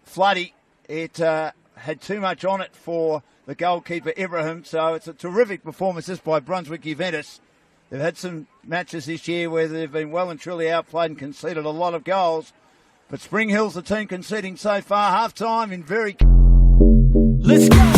Floody, it had too much on it for the goalkeeper Ibrahim. So it's a terrific performance this by Brunswick Juventus. They've had some matches this year where they've been well and truly outplayed and conceded a lot of goals. But Spring Hill's the team conceding so far. Half-time in very... Let's go!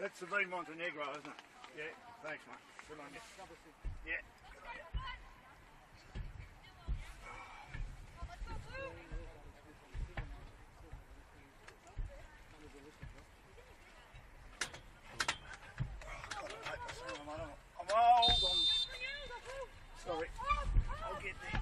That's the V Montenegro, isn't it? Yeah, thanks, mate. Good on you. Yeah. I'm old. Sorry. I'll get there.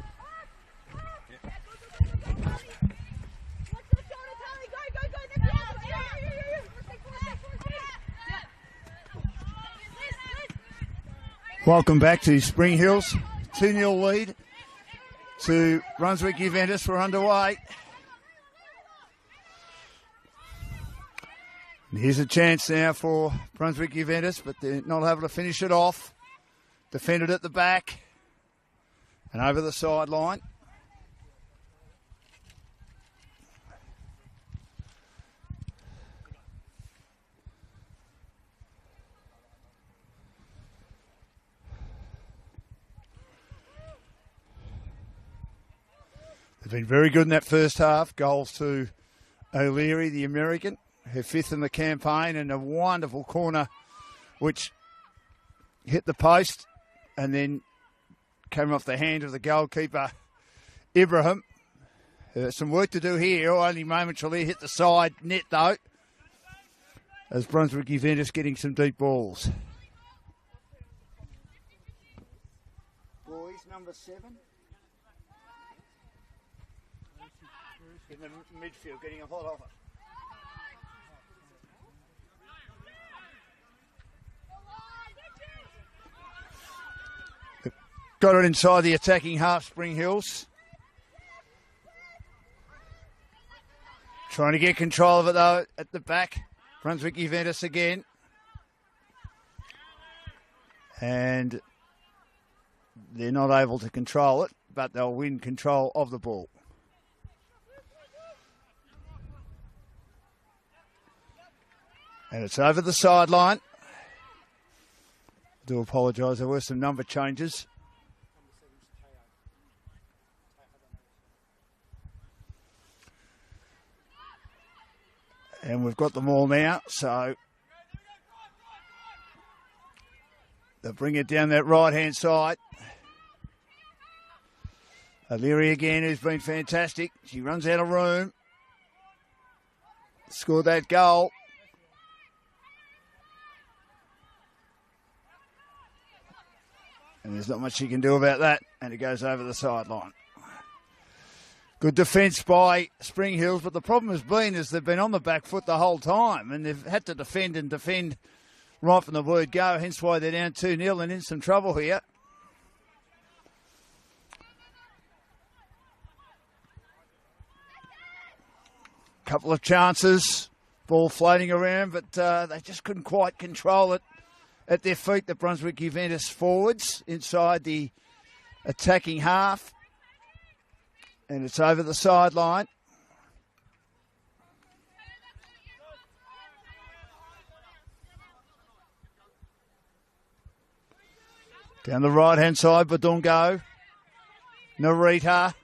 Welcome back to Spring Hills. 2-0 lead to Brunswick Juventus. We're underway. And here's a chance now for Brunswick Juventus, but they're not able to finish it off. Defended at the back and over the sideline. They've been very good in that first half. Goals to O'Leary, the American, her 5th in the campaign, and a wonderful corner which hit the post and then came off the hand of the goalkeeper, Ibrahim. Some work to do here. Only momentarily hit the side net, though, as Brunswick Juventus getting some deep balls. Boys, number 7. In the midfield, getting a hot offer. Got it inside the attacking half, Spring Hills. Trying to get control of it, though, at the back. Brunswick Juventus again. And they're not able to control it, but they'll win control of the ball. And it's over the sideline. I do apologise, there were some number changes. And we've got them all now, so they'll bring it down that right-hand side. O'Leary again, who's been fantastic. She runs out of room. Scored that goal. And there's not much she can do about that. And it goes over the sideline. Good defence by Spring Hills, but the problem has been is they've been on the back foot the whole time, and they've had to defend right from the word go, hence why they're down 2-0 and in some trouble here. Couple of chances, ball floating around, but they just couldn't quite control it at their feet, the Brunswick Juventus forwards inside the attacking half. And it's over the sideline. Down the right-hand side, Badungo. Narita.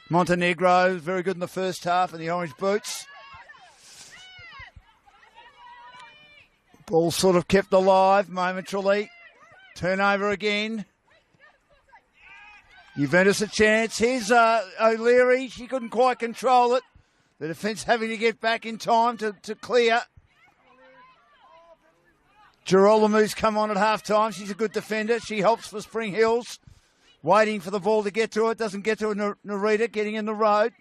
Montenegro, very good in the first half in the orange boots. Ball sort of kept alive momentarily. Turnover again. Juventus a chance. Here's O'Leary. She couldn't quite control it. The defence having to get back in time to clear. Girolamu's come on at half-time. She's a good defender. She helps for Spring Hills. Waiting for the ball to get to it. Doesn't get to it. Narita getting in the road.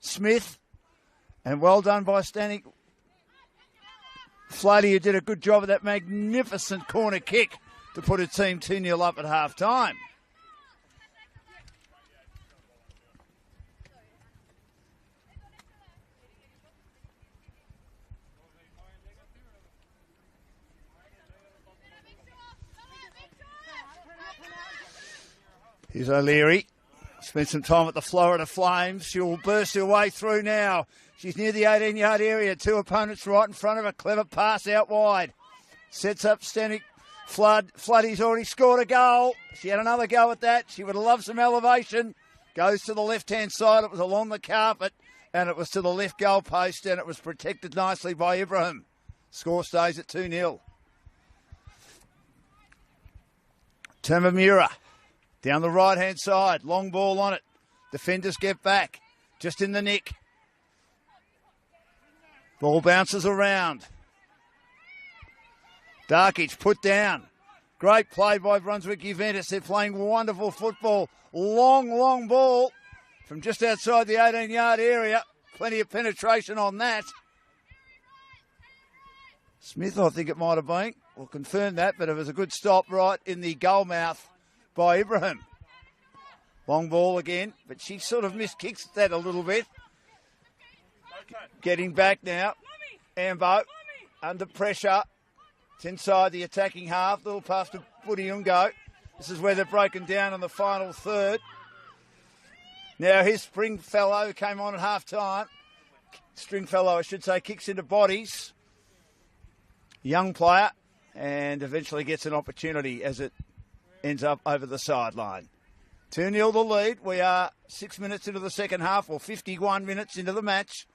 Smith. And well done by Stanek. Floaty, who did a good job of that magnificent corner kick to put a team 2-0 up at half-time. Here's O'Leary. Spent some time at the Florida Flames. She'll burst her way through now. She's near the 18-yard area. 2 opponents right in front of her. Clever pass out wide. Sets up Stanek. Floodie's already scored a goal. She had another go at that. She would have loved some elevation. Goes to the left-hand side. It was along the carpet, and it was to the left goal post, and it was protected nicely by Ibrahim. Score stays at 2-0. Tamamura down the right-hand side. Long ball on it. Defenders get back. Just in the nick. Ball bounces around. Darkic put down. Great play by Brunswick Juventus. They're playing wonderful football. Long ball from just outside the 18-yard area. Plenty of penetration on that. Smith, I think it might have been. We'll confirm that, but it was a good stop right in the goal mouth by Ibrahim. Long ball again, but she sort of miskicks that a little bit. Getting back now. Ambo under pressure. It's inside the attacking half. Little pass to Budiungo. This is where they're broken down on the final third. Now his Stringfellow came on at half time. Stringfellow, I should say, kicks into bodies. Young player, and eventually gets an opportunity as it ends up over the sideline. 2-0 the lead. We are 6 minutes into the second half, or 51 minutes into the match.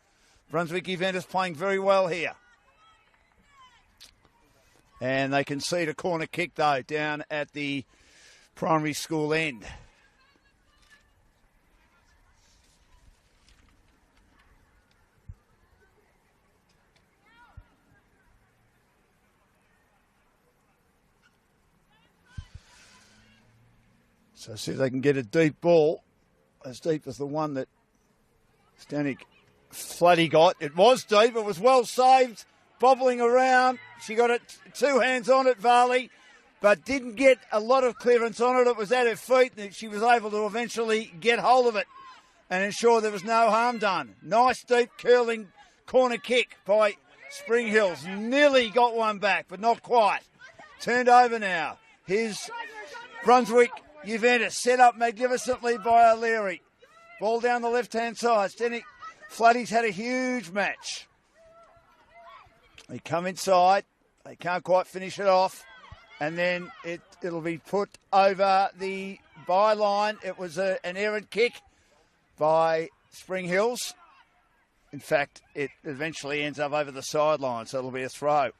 Brunswick Juventus playing very well here. And they concede a corner kick, though, down at the primary school end. So see if they can get a deep ball, as deep as the one that Stanek Flatty got. It was deep, it was well saved, bobbling around. She got it, two hands on it, Varley, but didn't get a lot of clearance on it. It was at her feet, and she was able to eventually get hold of it and ensure there was no harm done. Nice deep curling corner kick by Spring Hills. Nearly got one back, but not quite. Turned over now. Here's Brunswick Juventus, set up magnificently by O'Leary. Ball down the left-hand side. Stanek Flatty's had a huge match. They come inside. They can't quite finish it off. And then it'll be put over the byline. It was an errant kick by Spring Hills. In fact, it eventually ends up over the sideline, so it'll be a throw.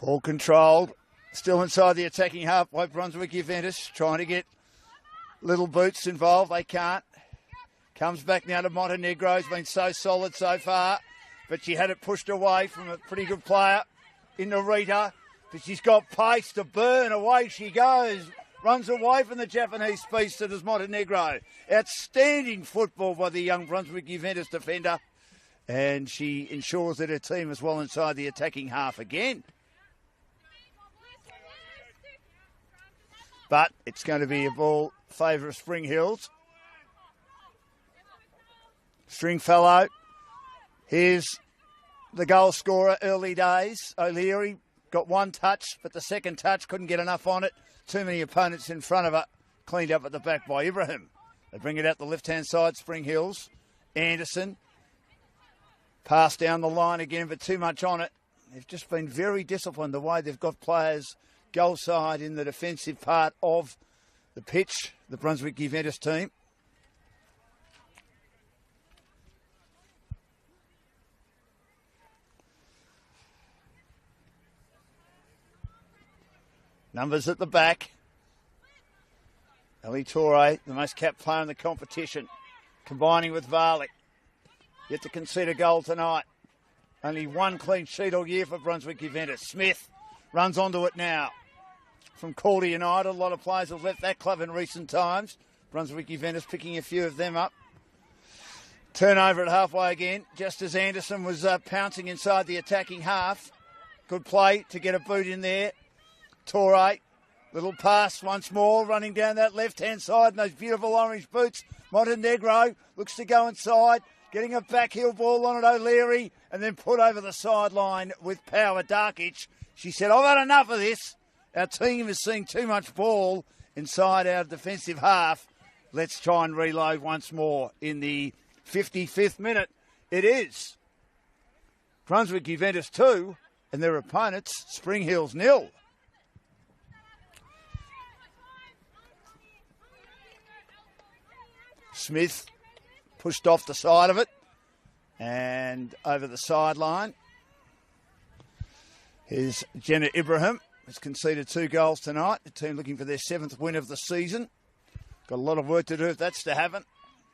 Ball controlled, still inside the attacking half by Brunswick Juventus, trying to get Little Boots involved. They can't. Comes back now to Montenegro. He's been so solid so far, but she had it pushed away from a pretty good player into Rita. But she's got pace to burn. Away she goes. Runs away from the Japanese speedster as Montenegro. Outstanding football by the young Brunswick Juventus defender. And she ensures that her team is well inside the attacking half again. But it's going to be a ball favour of Spring Hills. Stringfellow. Here's the goal scorer, early days. O'Leary got one touch, but the second touch couldn't get enough on it. Too many opponents in front of her. Cleaned up at the back by Ibrahim. They bring it out the left-hand side, Spring Hills. Anderson. Pass down the line again, but too much on it. They've just been very disciplined the way they've got players goal side in the defensive part of the pitch, the Brunswick Juventus team. Numbers at the back. Ellie Torre, the most capped player in the competition, combining with Varley. Yet to concede a goal tonight. Only one clean sheet all year for Brunswick Juventus. Smith runs onto it now. From Calder United, a lot of players have left that club in recent times. Brunswick Juventus picking a few of them up. Turnover at halfway again, just as Anderson was pouncing inside the attacking half. Good play to get a boot in there. Torre, little pass once more, running down that left-hand side in those beautiful orange boots. Montenegro looks to go inside, getting a backheel ball on it, O'Leary, and then put over the sideline with power. Darkic. She said, I've had enough of this. Our team is seeing too much ball inside our defensive half. Let's try and reload once more in the 55th minute. It is Brunswick Juventus 2 and their opponents Spring Hills 0. Smith pushed off the side of it and over the sideline. Here's Jenna Ibrahim, who's conceded 2 goals tonight. The team looking for their 7th win of the season. Got a lot of work to do if that's to happen.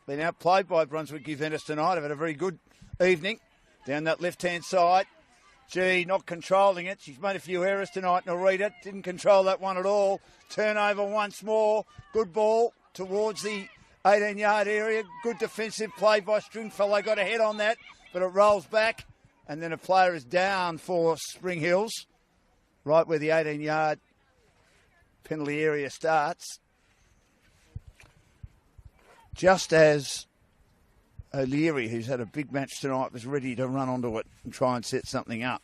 Been outplayed by Brunswick Juventus tonight. Have had a very good evening. Down that left-hand side. G not controlling it. She's made a few errors tonight, Narita. Didn't control that one at all. Turnover once more. Good ball towards the 18-yard area. Good defensive play by Stringfellow. Got a head on that, but it rolls back. And then a player is down for Spring Hills, right where the 18-yard penalty area starts. Just as O'Leary, who's had a big match tonight, was ready to run onto it and try and set something up.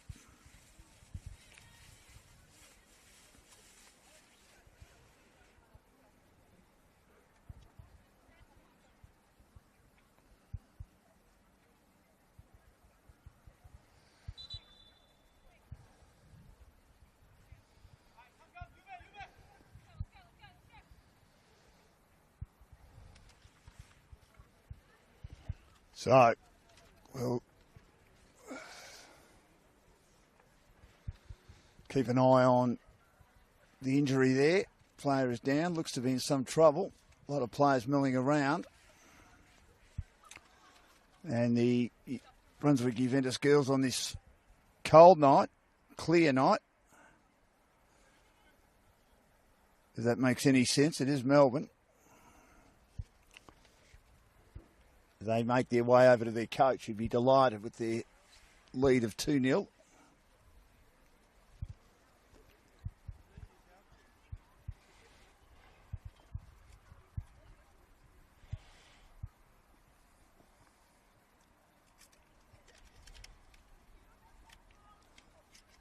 So, we'll keep an eye on the injury there. Player is down, looks to be in some trouble. A lot of players milling around. And the Brunswick Juventus girls on this cold night, clear night, if that makes any sense, it is Melbourne. They make their way over to their coach, who'd be delighted with their lead of 2-0.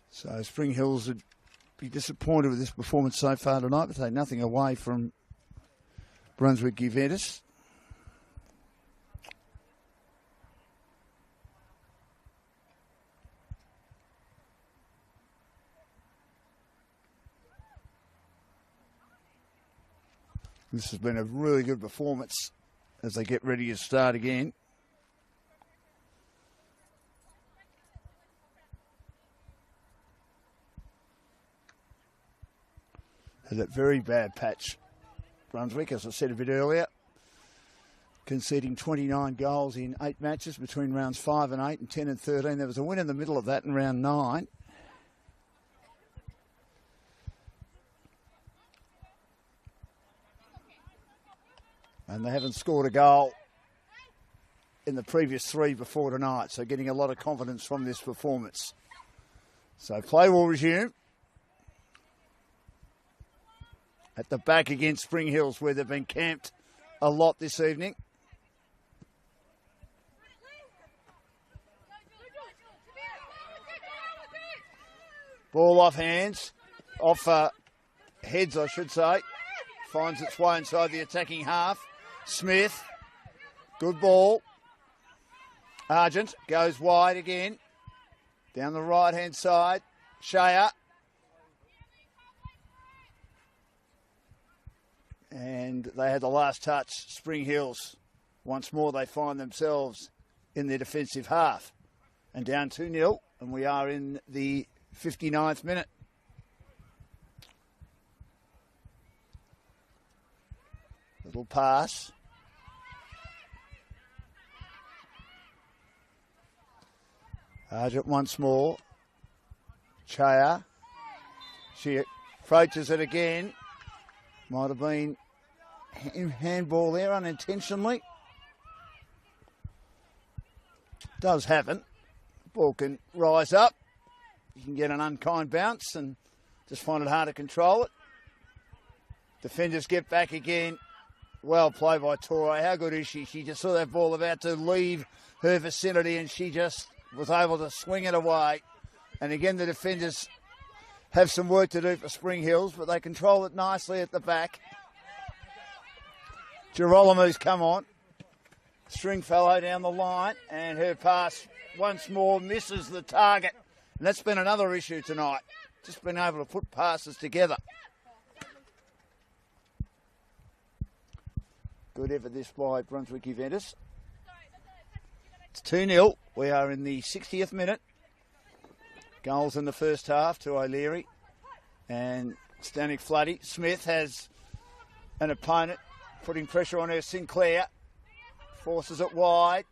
So Spring Hills would be disappointed with this performance so far tonight, but take nothing away from Brunswick Juventus. This has been a really good performance as they get ready to start again. Had that very bad patch, Brunswick, as I said a bit earlier, conceding 29 goals in 8 matches between rounds 5 and 8 and 10 and 13. There was a win in the middle of that in round 9. And they haven't scored a goal in the previous 3 before tonight, so getting a lot of confidence from this performance. So play will resume. At the back against Spring Hills, where they've been camped a lot this evening. Ball off hands, off heads I should say. Finds its way inside the attacking half. Smith, good ball. Argent goes wide again. Down the right-hand side. Shea. And they had the last touch. Spring Hills. Once more they find themselves in their defensive half. And down 2-0. And we are in the 59th minute. Little pass. Argent once more. Chaya. She approaches it again. Might have been handball there unintentionally. Does happen. Ball can rise up. You can get an unkind bounce and just find it hard to control it. Defenders get back again. Well played by Tora. How good is she? She just saw that ball about to leave her vicinity and she just was able to swing it away. And again, the defenders have some work to do for Spring Hills, but they control it nicely at the back. Girolamu's come on. Stringfellow down the line, and her pass once more, misses the target. And that's been another issue tonight. Just been able to put passes together. Good effort this by Brunswick Juventus. It's 2-0. We are in the 60th minute. Goals in the first half to O'Leary and Stanek Floody. Smith has an opponent putting pressure on her. Sinclair forces it wide.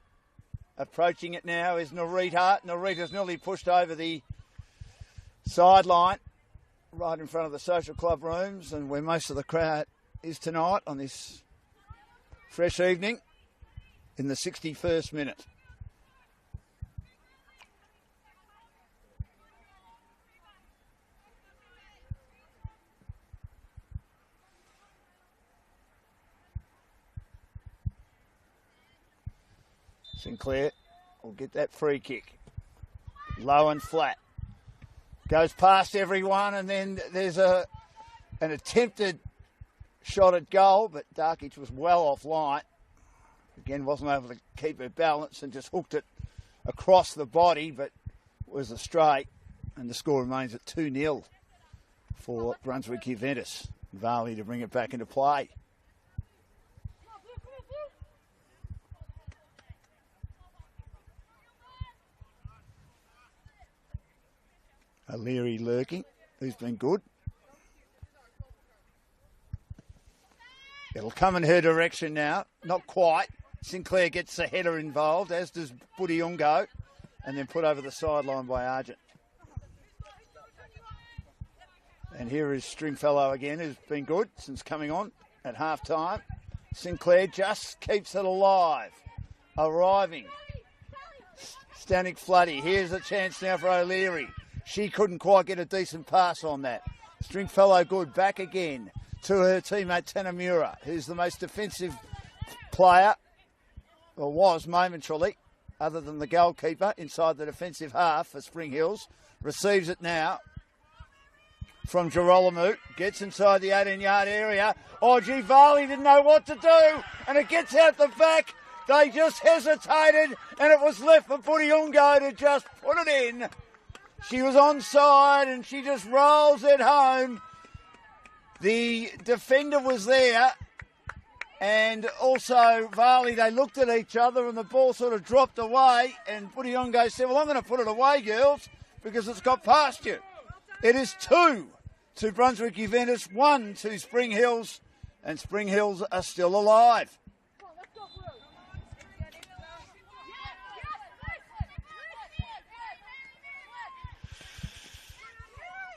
Approaching it now is Narita. Narita's nearly pushed over the sideline right in front of the social club rooms and where most of the crowd is tonight on this fresh evening in the 61st minute. Sinclair will get that free kick. Low and flat. Goes past everyone, and then there's an attempted shot at goal, but Darkic was well offline. Again, wasn't able to keep her balance and just hooked it across the body, but was a straight, and the score remains at 2-0 for Brunswick Juventus. Varley to bring it back into play. O'Leary lurking, who's been good. It'll come in her direction now. Not quite. Sinclair gets the header involved, as does Budiungo, and then put over the sideline by Argent. And here is Stringfellow again, who's been good since coming on at half-time. Sinclair just keeps it alive. Arriving. Stanek Floody. Here's a chance now for O'Leary. She couldn't quite get a decent pass on that. Stringfellow good. Back again to her teammate Tanamura, who's the most defensive player, or was momentarily, other than the goalkeeper, inside the defensive half for Spring Hills. Receives it now from Girolamo. Gets inside the 18-yard area. Oh, gee, Varley didn't know what to do, and it gets out the back. They just hesitated, and it was left for Budiungo to just put it in. She was onside, and she just rolls it home. The defender was there, and also Varley, they looked at each other, and the ball sort of dropped away, and Budiungo said, well, I'm going to put it away, girls, because it's got past you. It is 2 to Brunswick Juventus, 1 to Spring Hills, and Spring Hills are still alive.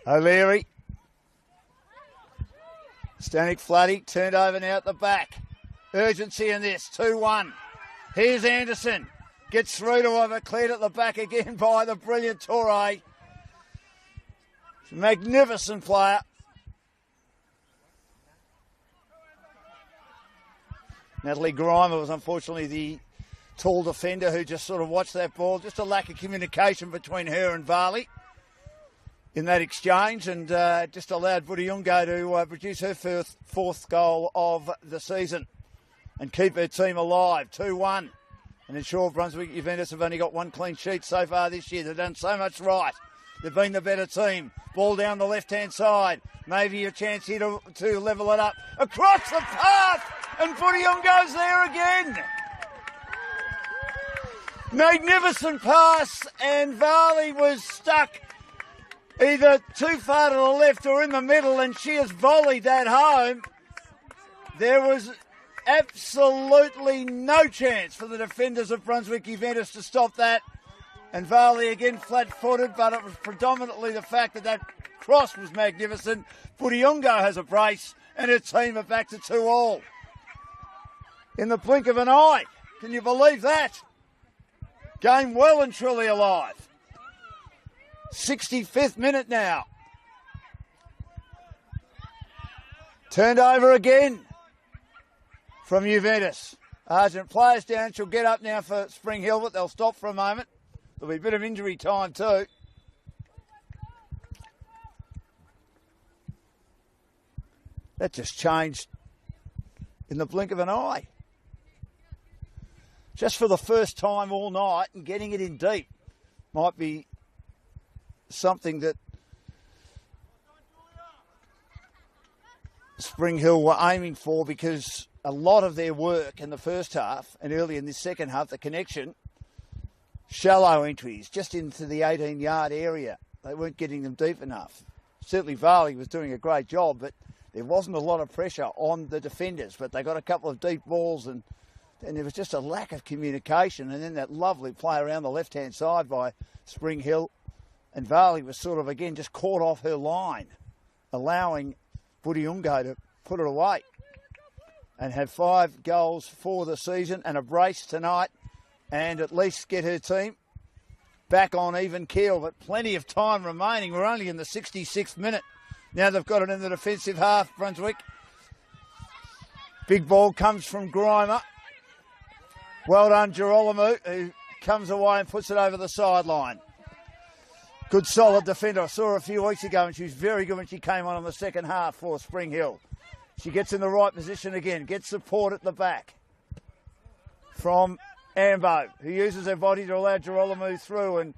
O'Leary. Stanek Floody turned over now at the back. Urgency in this, 2-1. Here's Anderson. Gets through to her, cleared at the back again by the brilliant Torre. Magnificent player. Natalie Grimer was unfortunately the tall defender who just sort of watched that ball. Just a lack of communication between her and Varley in that exchange, and just allowed Budiungo to produce her fourth goal of the season and keep her team alive, 2-1. And ensure Brunswick Juventus have only got 1 clean sheet so far this year. They've done so much right. They've been the better team. Ball down the left-hand side. Maybe a chance here to level it up. Across the path, and Budiungo's there again. Magnificent pass, and Varley was stuck either too far to the left or in the middle, and she has volleyed that home. There was absolutely no chance for the defenders of Brunswick Juventus to stop that. And Varley again flat-footed, but it was predominantly the fact that that cross was magnificent. Budiungo has a brace, and her team are back to 2-2. In the blink of an eye. Can you believe that? Game well and truly alive. 65th minute now. Turned over again from Juventus. Argent players down. She'll get up now for Spring Hill, but they'll stop for a moment. There'll be a bit of injury time too. That just changed in the blink of an eye. Just for the first time all night and getting it in deep. might be something that Spring Hill were aiming for, because a lot of their work in the first half and early in the second half, the connection, shallow entries just into the 18-yard area. They weren't getting them deep enough. Certainly Varley was doing a great job, but there wasn't a lot of pressure on the defenders. But they got a couple of deep balls, and there was just a lack of communication. And then that lovely play around the left-hand side by Spring Hill, and Varley was sort of, again, just caught off her line, allowing Budiongo to put it away and have 5 goals for the season and a brace tonight, and at least get her team back on even keel. But plenty of time remaining. We're only in the 66th minute. Now they've got it in the defensive half, Brunswick. Big ball comes from Grimer. Well done, Girolamo, who comes away and puts it over the sideline. Good solid defender. I saw her a few weeks ago, and she was very good when she came on in the second half for Spring Hill. She gets in the right position again, gets support at the back from Ambo, who uses her body to allow Girolamo through and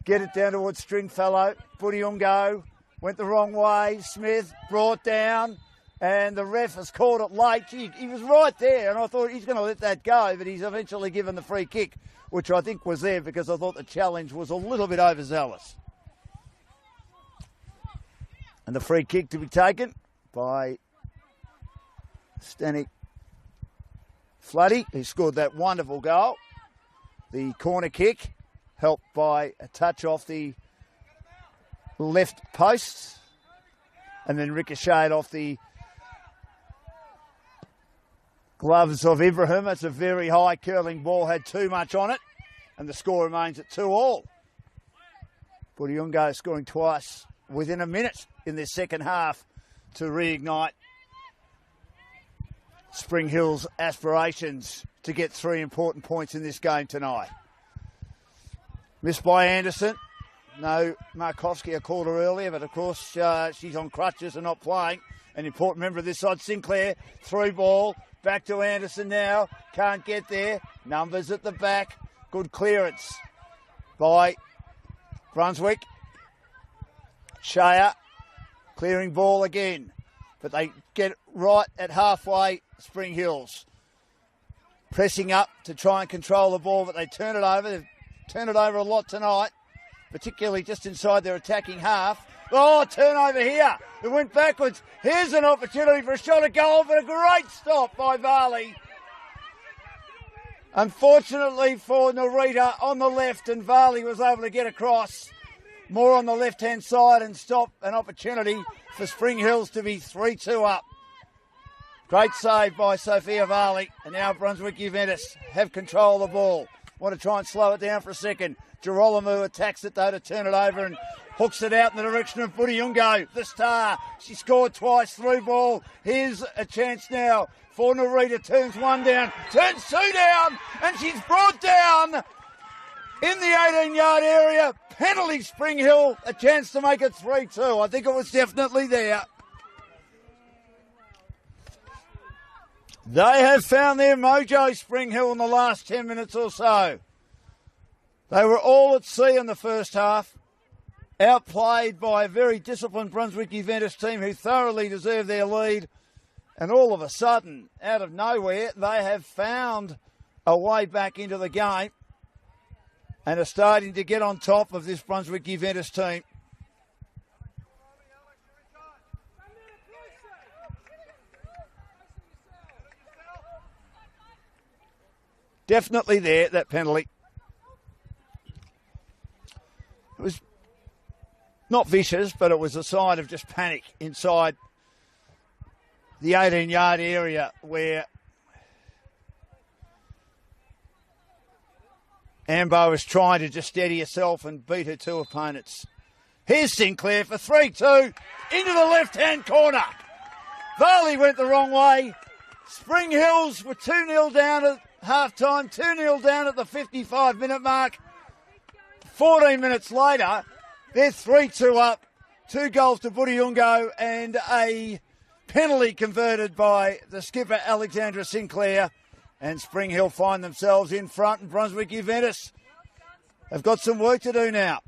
get it down towards Stringfellow. Budiongo went the wrong way. Smith brought down, and the ref has called it late. He was right there, and I thought he's going to let that go, but he's eventually given the free kick, which I think was there because I thought the challenge was a little bit overzealous. And the free kick to be taken by Stanek Floody, who scored that wonderful goal. The corner kick, helped by a touch off the left post, and then ricocheted off the gloves of Ibrahim. That's a very high curling ball, had too much on it, and the score remains at 2-2. Budiongo scoring twice within a minute in their second half to reignite Spring Hill's aspirations to get 3 important points in this game tonight. Missed by Anderson. No, Markowski, I called her earlier, but of course she's on crutches and not playing. An important member of this side, Sinclair, through ball, back to Anderson now, can't get there. Numbers at the back, good clearance by Brunswick. Shea, clearing ball again, but they get right at halfway, Spring Hills. Pressing up to try and control the ball, but they turn it over. They've turned it over a lot tonight, particularly just inside their attacking half. Oh, turnover here. It went backwards. Here's an opportunity for a shot at goal, but a great stop by Varley. Unfortunately for Narita on the left, and Varley was able to get across more on the left-hand side and stop an opportunity for Spring Hills to be 3-2 up. Great save by Sophia Varley, and now Brunswick Juventus have control of the ball. Want to try and slow it down for a second. Girolamo attacks it though to turn it over and hooks it out in the direction of Budiongo, the star. She scored twice, through ball. Here's a chance now for Narita. Turns 1 down, turns 2 down, and she's brought down in the 18-yard area. Penalty, Spring Hill, a chance to make it 3-2. I think it was definitely there. They have found their mojo, Spring Hill, in the last 10 minutes or so. They were all at sea in the first half, outplayed by a very disciplined Brunswick Juventus team who thoroughly deserved their lead. And all of a sudden, out of nowhere, they have found a way back into the game and are starting to get on top of this Brunswick Juventus team. Definitely there, that penalty. It was not vicious, but it was a sign of just panic inside the 18-yard area where Ambo was trying to just steady herself and beat her 2 opponents. Here's Sinclair for 3-2 into the left-hand corner. Varley went the wrong way. Spring Hills were 2-0 down at half-time, 2-0 down at the 55-minute mark. 14 minutes later, they're 3-2 up. 2 goals to Budiongo and a penalty converted by the skipper, Alexandra Sinclair. And Spring Hill find themselves in front, and Brunswick Juventus They've got some work to do now.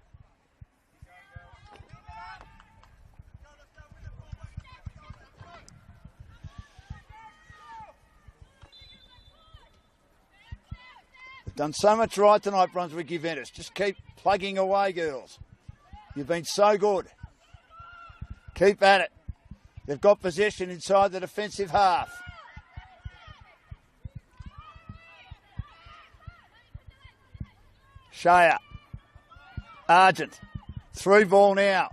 They've done so much right tonight, Brunswick Juventus. Just keep plugging away, girls. You've been so good. Keep at it. They've got possession inside the defensive half. Shea. Argent. Through ball now.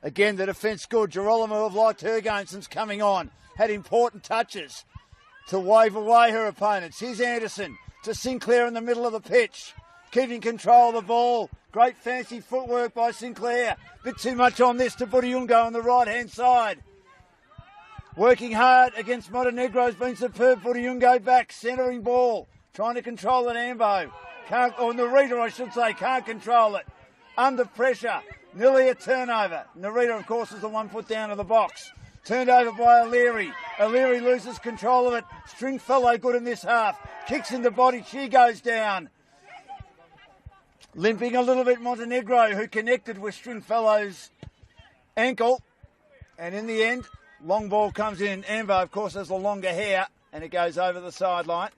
Again, the defence good. Girolamo have liked her game since coming on. Had important touches to wave away her opponents. Here's Anderson to Sinclair in the middle of the pitch. Keeping control of the ball. Great fancy footwork by Sinclair. Bit too much on this to Budiungo on the right-hand side. Working hard against Montenegro's been superb. Budiungo back, centering ball. Trying to control it, Ambo. Narita, I should say, can't control it. Under pressure. Nearly a turnover. Narita, of course, is the one put down to the box. Turned over by O'Leary. O'Leary loses control of it. Stringfellow good in this half. Kicks in the body. She goes down. Limping a little bit, Montenegro, who connected with Stringfellow's ankle. And in the end, long ball comes in. Ambo, of course, has the longer hair, and it goes over the sideline.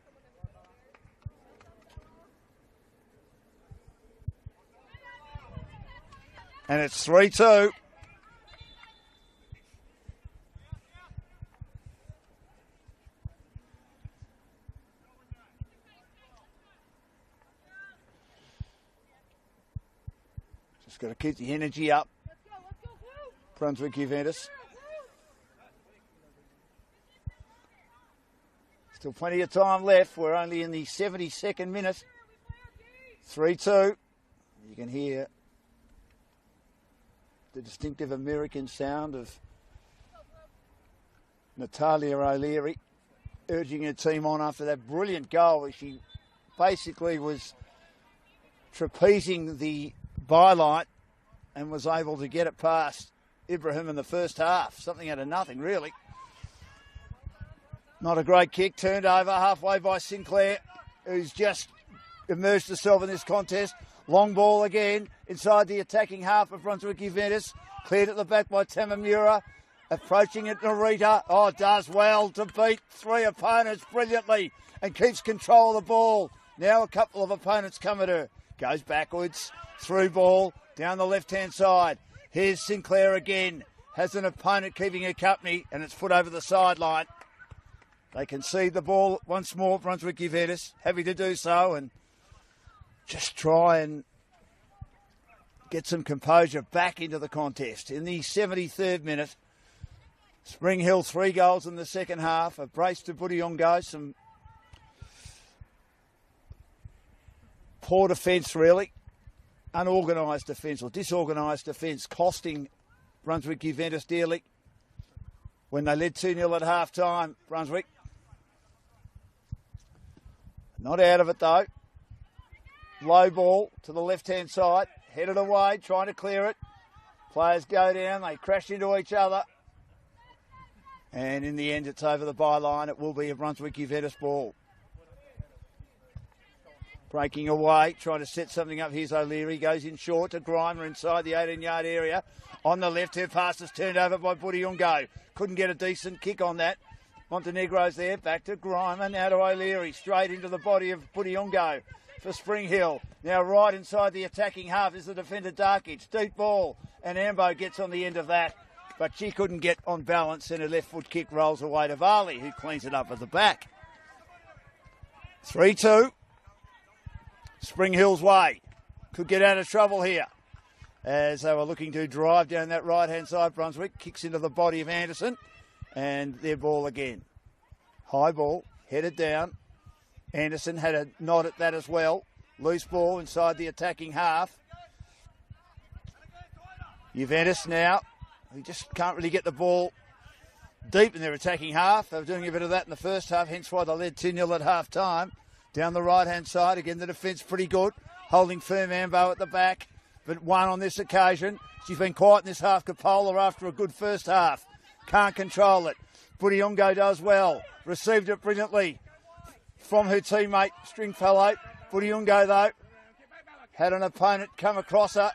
And it's 3-2. Just got to keep the energy up. Brunswick Juventus. Still plenty of time left. We're only in the 72nd minute. 3-2. You can hear the distinctive American sound of Natalia O'Leary urging her team on after that brilliant goal where she basically was trapezing the byline and was able to get it past Ibrahim in the first half. Something out of nothing, really. Not a great kick. Turned over halfway by Sinclair, who's just immersed herself in this contest. Long ball again inside the attacking half of Brunswick Juventus. Cleared at the back by Tamamura. Approaching it, Narita. Oh, does well to beat three opponents brilliantly and keeps control of the ball. Now a couple of opponents come at her. Goes backwards. Through ball down the left-hand side. Here's Sinclair again. Has an opponent keeping her company and it's put over the sideline. They concede the ball once more, Brunswick Juventus. Happy to do so and just try and get some composure back into the contest. In the 73rd minute, Spring Hill 3 goals in the second half. A brace to Budiungo. Some poor defence, really. Unorganised defence or disorganised defence costing Brunswick Juventus dearly when they led 2-0 at half-time, Brunswick. Not out of it, though. Low ball to the left-hand side. Headed away, trying to clear it. Players go down. They crash into each other. And in the end, it's over the byline. It will be a Brunswick Juventus ball. Breaking away, trying to set something up. Here's O'Leary. Goes in short to Grimer inside the 18-yard area. On the left, her pass is turned over by Budiungo. Couldn't get a decent kick on that. Montenegro's there. Back to Grimer. Now to O'Leary. Straight into the body of Budiungo for Spring Hill. Now right inside the attacking half is the defender Darkic. Deep ball. And Ambo gets on the end of that. But she couldn't get on balance and her left foot kick rolls away to Varley, who cleans it up at the back. 3-2. Spring Hill's way. Could get out of trouble here as they were looking to drive down that right-hand side. Brunswick kicks into the body of Anderson and their ball again. High ball, headed down. Anderson had a nod at that as well. Loose ball inside the attacking half. Juventus now, we just can't really get the ball deep in their attacking half. They were doing a bit of that in the first half, hence why they led 2-0 at half-time. Down the right-hand side, again, the defence pretty good. Holding firm Ambo at the back, but one on this occasion. She's been quiet in this half, Coppola, after a good first half. Can't control it. Budiungo does well. Received it brilliantly from her teammate, Stringfellow. Budiungo, though, had an opponent come across her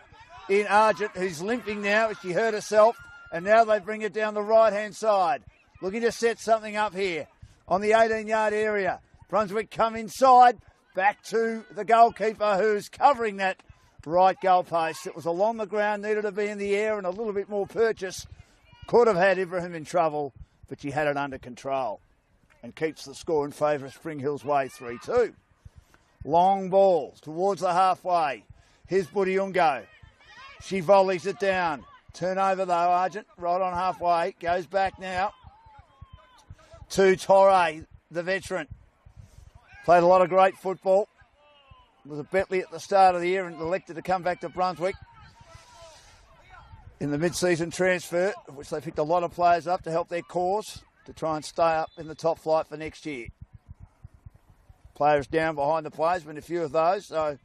in Argent, who's limping now as she hurt herself, and now they bring it down the right-hand side. Looking to set something up here on the 18-yard area. Brunswick come inside, back to the goalkeeper who's covering that right goalpost. It was along the ground, needed to be in the air and a little bit more purchase. Could have had Ibrahim in trouble, but she had it under control and keeps the score in favour of Spring Hill's way, 3-2. Long balls towards the halfway. Here's Budiungo. She volleys it down. Turnover though, Argent, right on halfway. Goes back now to Torre, the veteran. Played a lot of great football. Was a Betley at the start of the year and elected to come back to Brunswick in the mid-season transfer, which they picked a lot of players up to help their cause to try and stay up in the top flight for next year. Players down behind the players, been a few of those, so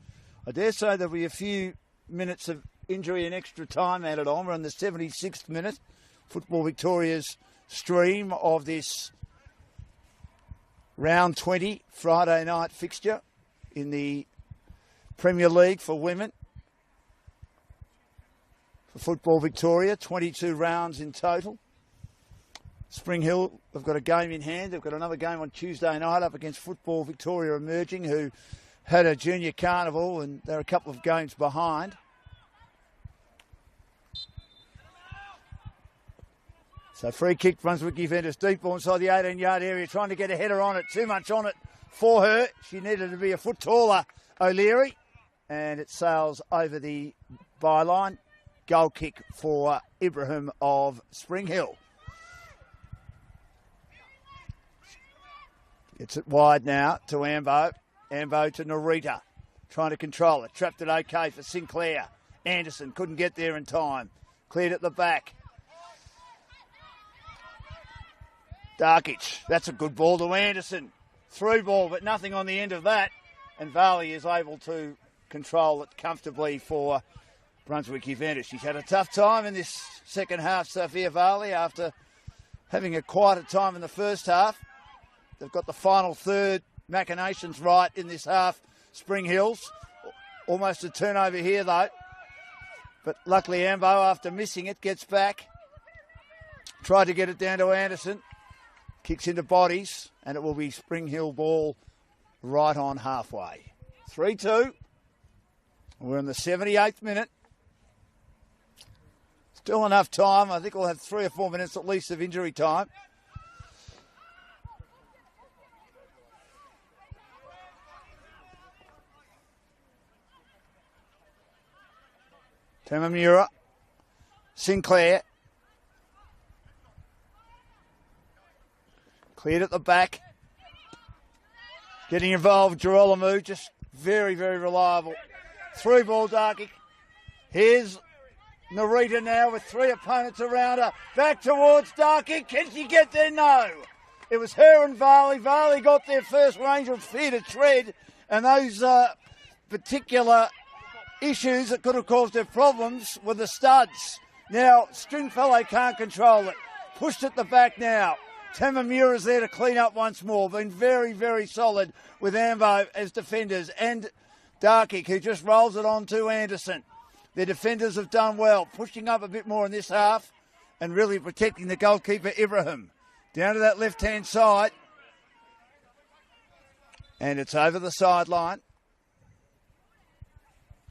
I dare say there'll be a few minutes of injury and extra time added on. We're in the 76th minute. Football Victoria's stream of this round 20 Friday night fixture in the Premier League for women. For Football Victoria, 22 rounds in total. Spring Hill have got a game in hand. They've got another game on Tuesday night up against Football Victoria Emerging, who had a junior carnival and they're a couple of games behind. So free kick, Brunswick Juventus, deep ball inside the 18-yard area, trying to get a header on it. Too much on it for her. She needed to be a foot taller, O'Leary. And it sails over the byline. Goal kick for Ibrahim of Spring Hill. Gets it wide now to Ambo. Ambo to Narita. Trying to control it. Trapped it okay for Sinclair. Anderson couldn't get there in time. Cleared at the back. Darkic. That's a good ball to Anderson. Through ball, but nothing on the end of that. And Varley is able to control it comfortably for Brunswick Juventus. She's had a tough time in this second half, Sophia Varley, after having a quieter time in the first half. They've got the final third machinations right in this half. Spring Hills, almost a turnover here though. But luckily Ambo, after missing it, gets back. Tried to get it down to Anderson. Kicks into bodies, and it will be Spring Hill ball right on halfway. 3-2. We're in the 78th minute. Still enough time. I think we'll have 3 or 4 minutes at least of injury time. Tamamura. Sinclair. Cleared at the back. Getting involved, Girolamo, just very, very reliable. Through ball, Darkic. Here's Narita now with 3 opponents around her. Back towards Darkic. Can she get there? No. It was her and Varley. Varley got their first range of fear to tread, and those particular issues that could have caused her problems were the studs. Now, Stringfellow can't control it. Pushed at the back now. Tamamura's there to clean up once more. Been very, very solid with Ambo as defenders. And Darkic, who just rolls it on to Anderson. Their defenders have done well, pushing up a bit more in this half and really protecting the goalkeeper, Ibrahim. Down to that left-hand side. And it's over the sideline.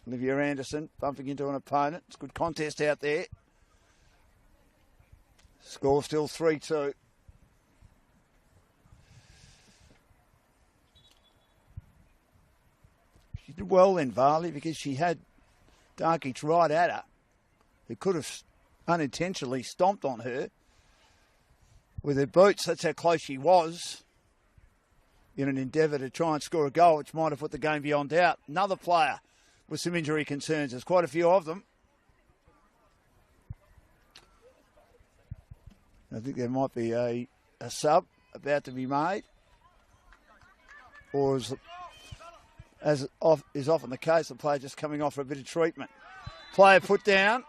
Olivia Anderson bumping into an opponent. It's a good contest out there. Score still 3-2. She did well then, Varley, because she had Darkic right at her, who could have unintentionally stomped on her with her boots. That's how close she was in an endeavour to try and score a goal, which might have put the game beyond doubt. Another player with some injury concerns. There's quite a few of them. I think there might be a sub about to be made. Or as is often the case, the player just coming off for a bit of treatment. Player put down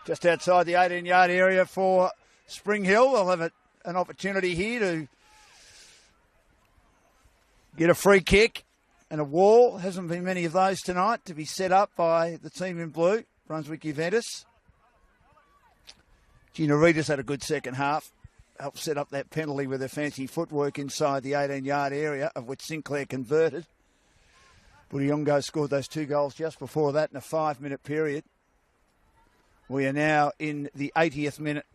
just outside the 18-yard area for Spring Hill. They'll have an opportunity here to get a free kick. and a wall. Hasn't been many of those tonight to be set up by the team in blue, Brunswick Juventus. Gina Reedus had a good second half. Helped set up that penalty with her fancy footwork inside the 18-yard area, of which Sinclair converted. Budiongo scored those 2 goals just before that in a 5-minute period. We are now in the 80th minute.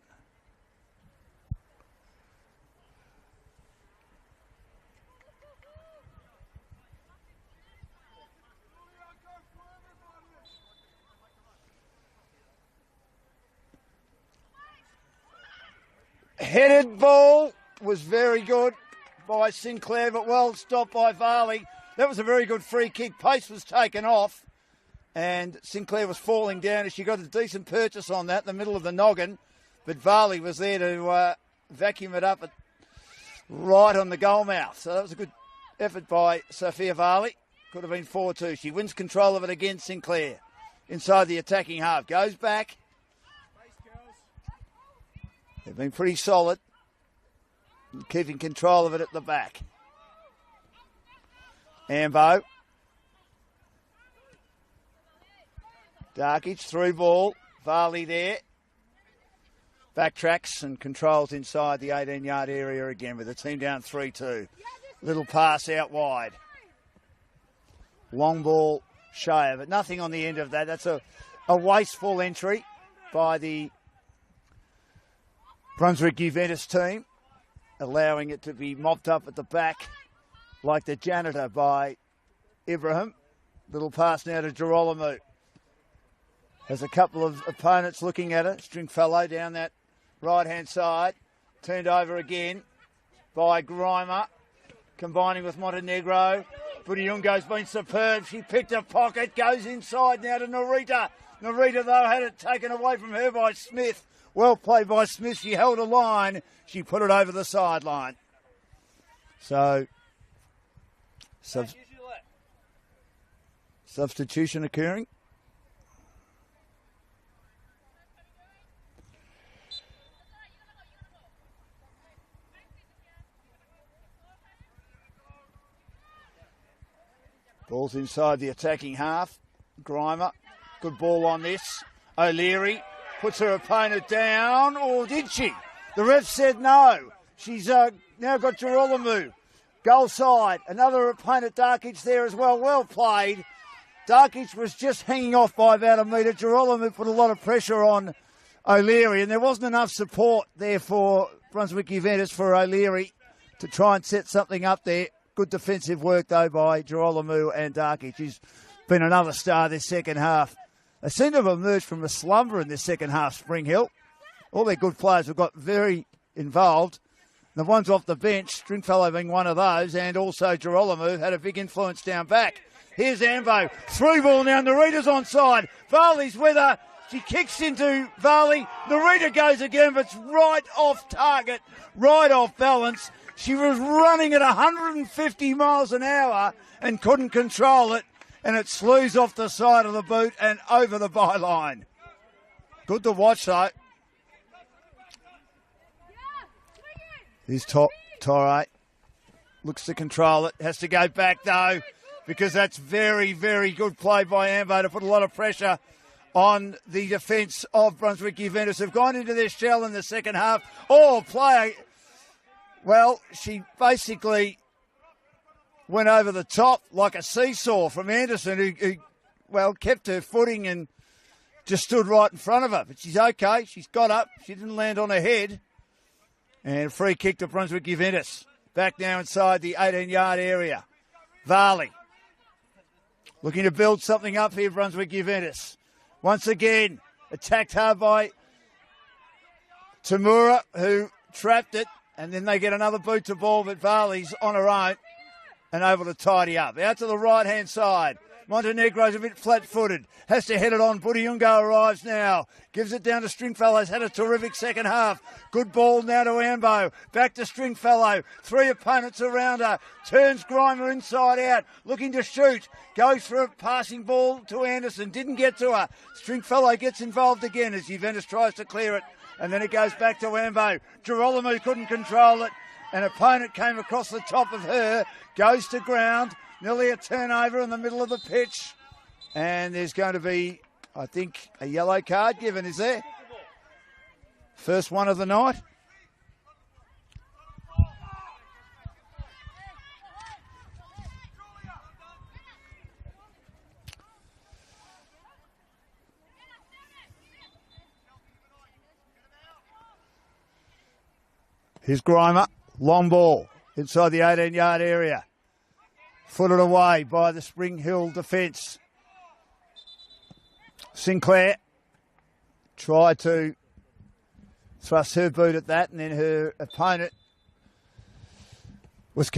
Headed ball was very good by Sinclair, but well stopped by Varley. That was a very good free kick. Pace was taken off, and Sinclair was falling down as she got a decent purchase on that in the middle of the noggin. But Varley was there to vacuum it up right on the goal mouth. So that was a good effort by Sophia Varley. Could have been 4-2. She wins control of it again, Sinclair. Inside the attacking half. Goes back. They've been pretty solid in keeping control of it at the back. Ambo. Darkic through ball. Varley there. Backtracks and controls inside the 18-yard area again with the team down 3-2. Little pass out wide. Long ball, Shea, but nothing on the end of that. That's a wasteful entry by the Brunswick Juventus team, allowing it to be mopped up at the back like the janitor by Ibrahim. Little pass now to Girolamo. Has a couple of opponents looking at it. Stringfellow down that right-hand side. Turned over again by Grimer, combining with Montenegro. Budiongo's been superb. She picked a pocket, goes inside now to Narita. Narita, though, had it taken away from her by Smith. Well played by Smith. She held a line. She put it over the sideline. So, substitution occurring. Ball's inside the attacking half. Grimer, good ball on this. O'Leary puts her opponent down, or did she? The ref said no. She's now got Girolamo. Goal side. Another opponent, Darkic, there as well. Well played. Darkic was just hanging off by about a metre. Girolamo put a lot of pressure on O'Leary, and there wasn't enough support there for Brunswick Juventus for O'Leary to try and set something up there. Good defensive work, though, by Girolamo and Darkic. He's been another star this second half. They seem to have emerged from a slumber in this second half, Spring Hill. All their good players have got very involved. The ones off the bench, Stringfellow being one of those, and also Girolamo had a big influence down back. Here's Ambo. Through ball now. Narita's onside. Varley's with her. She kicks into Varley. Narita goes again, but it's right off target, right off balance. She was running at 150 miles an hour and couldn't control it, and it slews off the side of the boot and over the byline. Good to watch, though. Here's Torre. Looks to control it. Has to go back, though, because that's very, very good play by Ambo to put a lot of pressure on the defence of Brunswick Juventus. Have gone into their shell in the second half. Oh, play. Well, she basically went over the top like a seesaw from Anderson, who kept her footing and just stood right in front of her. But she's okay. She's got up. She didn't land on her head. And free kick to Brunswick Juventus. Back now inside the 18-yard area. Varley looking to build something up here, Brunswick Juventus. Once again, attacked hard by Tamura, who trapped it. And then they get another boot to ball, but Varley's on her own and able to tidy up. Out to the right-hand side. Montenegro's a bit flat-footed. Has to head it on. Budiongo arrives now. Gives it down to Stringfellow's had a terrific second half. Good ball now to Ambo. Back to Stringfellow. 3 opponents around her. Turns Grimer inside out. Looking to shoot. Goes for a passing ball to Anderson. Didn't get to her. Stringfellow gets involved again as Juventus tries to clear it. And then it goes back to Ambo. Girolamo couldn't control it. An opponent came across the top of her. Goes to ground. Nearly a turnover in the middle of the pitch. And there's going to be, I think, a yellow card given, is there? First one of the night. Here's Grimer. Long ball inside the 18-yard area. Footed away by the Spring Hill defence. Sinclair tried to thrust her boot at that, and then her opponent was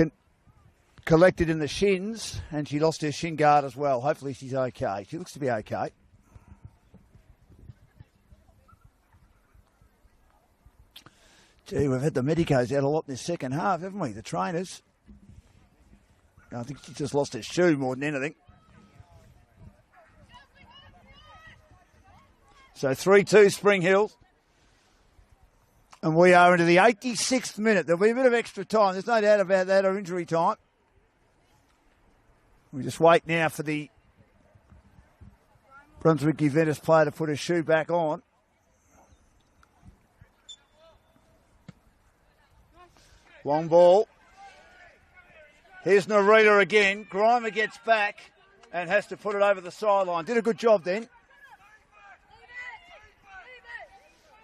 collected in the shins, and she lost her shin guard as well. Hopefully she's okay. She looks to be okay. Gee, we've had the medicos out a lot in this second half, haven't we? The trainers. I think she just lost her shoe more than anything. So 3-2 Spring Hill. And we are into the 86th minute. There'll be a bit of extra time. There's no doubt about that, or injury time. We just wait now for the Brunswick Juventus player to put his shoe back on. Long ball. Here's Narita again. Grimer gets back and has to put it over the sideline. Did a good job then.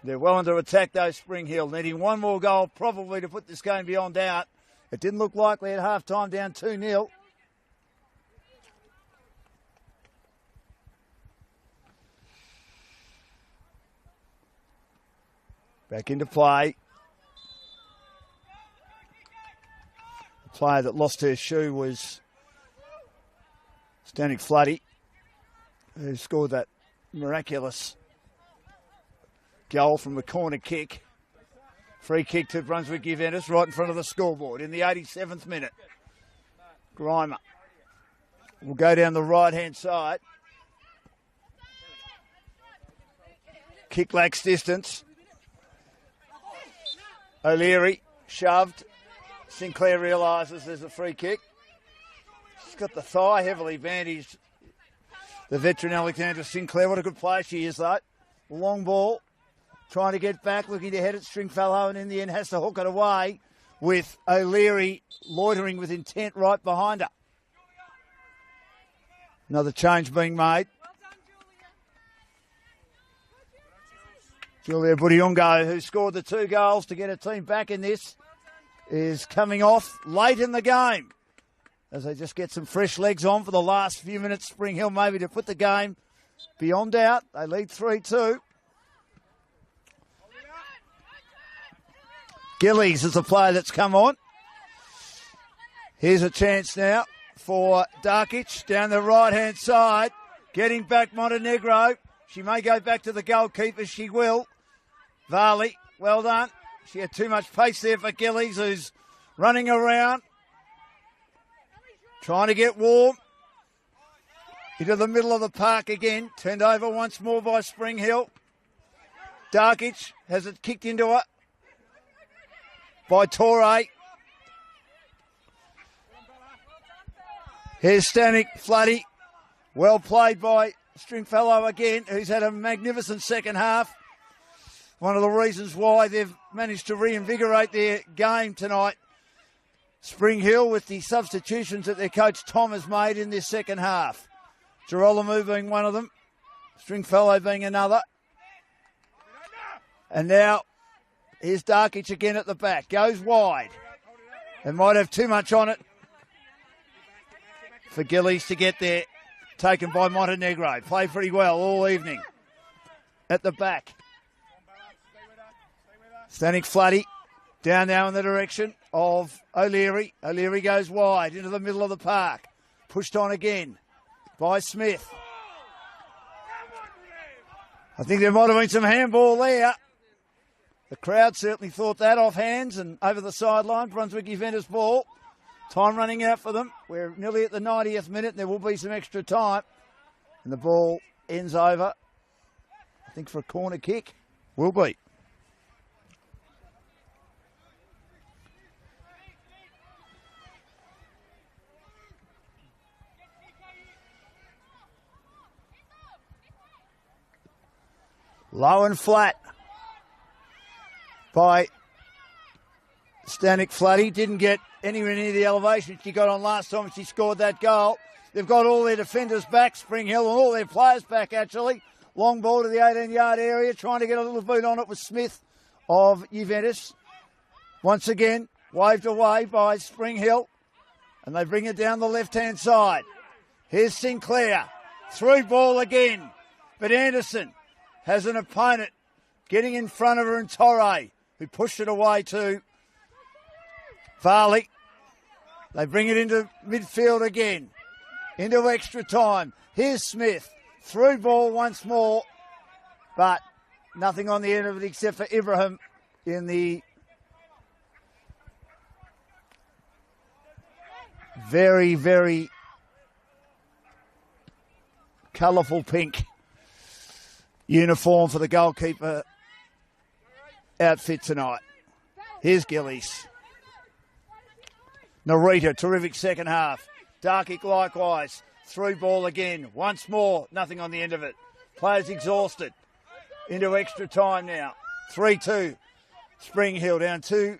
They're well under attack, though, Spring Hill. Needing one more goal probably to put this game beyond doubt. It didn't look likely at half-time, down 2-0. Back into play. The player that lost her shoe was Stanek Floody, who scored that miraculous goal from the corner kick. Free kick to Brunswick Juventus right in front of the scoreboard in the 87th minute. Grimer will go down the right-hand side. Kick lacks distance. O'Leary shoved. Sinclair realises there's a free kick. She's got the thigh heavily bandaged. The veteran Alexandra Sinclair. What a good player she is, though. Long ball. Trying to get back, looking to head at Stringfellow, and in the end has to hook it away with O'Leary loitering with intent right behind her. Another change being made. Julia Budiungo, who scored the 2 goals to get her team back in this, is coming off late in the game as they just get some fresh legs on for the last few minutes. Spring Hill maybe to put the game beyond doubt. They lead 3-2. Gillies is the player that's come on. Here's a chance now for Darkic down the right-hand side. Getting back Montenegro. She may go back to the goalkeeper. She will. Varley, well done. She had too much pace there for Gillies, who's running around. Trying to get warm. Into the middle of the park again. Turned over once more by Spring Hill. Darkic has it kicked into her by Torre. Here's Stanek Floody. Well played by Stringfellow again, who's had a magnificent second half. One of the reasons why they've managed to reinvigorate their game tonight. Spring Hill with the substitutions that their coach Tom has made in this second half. Girolamo being one of them. Stringfellow being another. And now here's Darkic again at the back. Goes wide. They might have too much on it for Gillies to get there. Taken by Montenegro. Played pretty well all evening. At the back. Stanek Floody down now in the direction of O'Leary. O'Leary goes wide into the middle of the park. Pushed on again by Smith. I think there might have been some handball there. The crowd certainly thought that off hands and over the sideline. Brunswick Juventus ball. Time running out for them. We're nearly at the 90th minute and there will be some extra time. And the ball ends over, I think, for a corner kick. Will be. Low and flat by Stanek Floody. Didn't get anywhere near the elevation she got on last time she scored that goal. They've got all their defenders back, Spring Hill, and all their players back, actually. Long ball to the 18-yard area, trying to get a little boot on it with Smith of Juventus. Once again, waved away by Spring Hill, and they bring it down the left-hand side. Here's Sinclair. Through ball again, but Anderson has an opponent getting in front of her in Torre, who pushed it away to Varley. They bring it into midfield again, into extra time. Here's Smith. Through ball once more, but nothing on the end of it except for Ibrahim in the very, very colourful pink uniform for the goalkeeper outfit tonight. Here's Gillies. Narita, terrific second half. Darkick likewise. Through ball again. Once more, nothing on the end of it. Players exhausted. Into extra time now. 3-2. Spring Hill down 2-0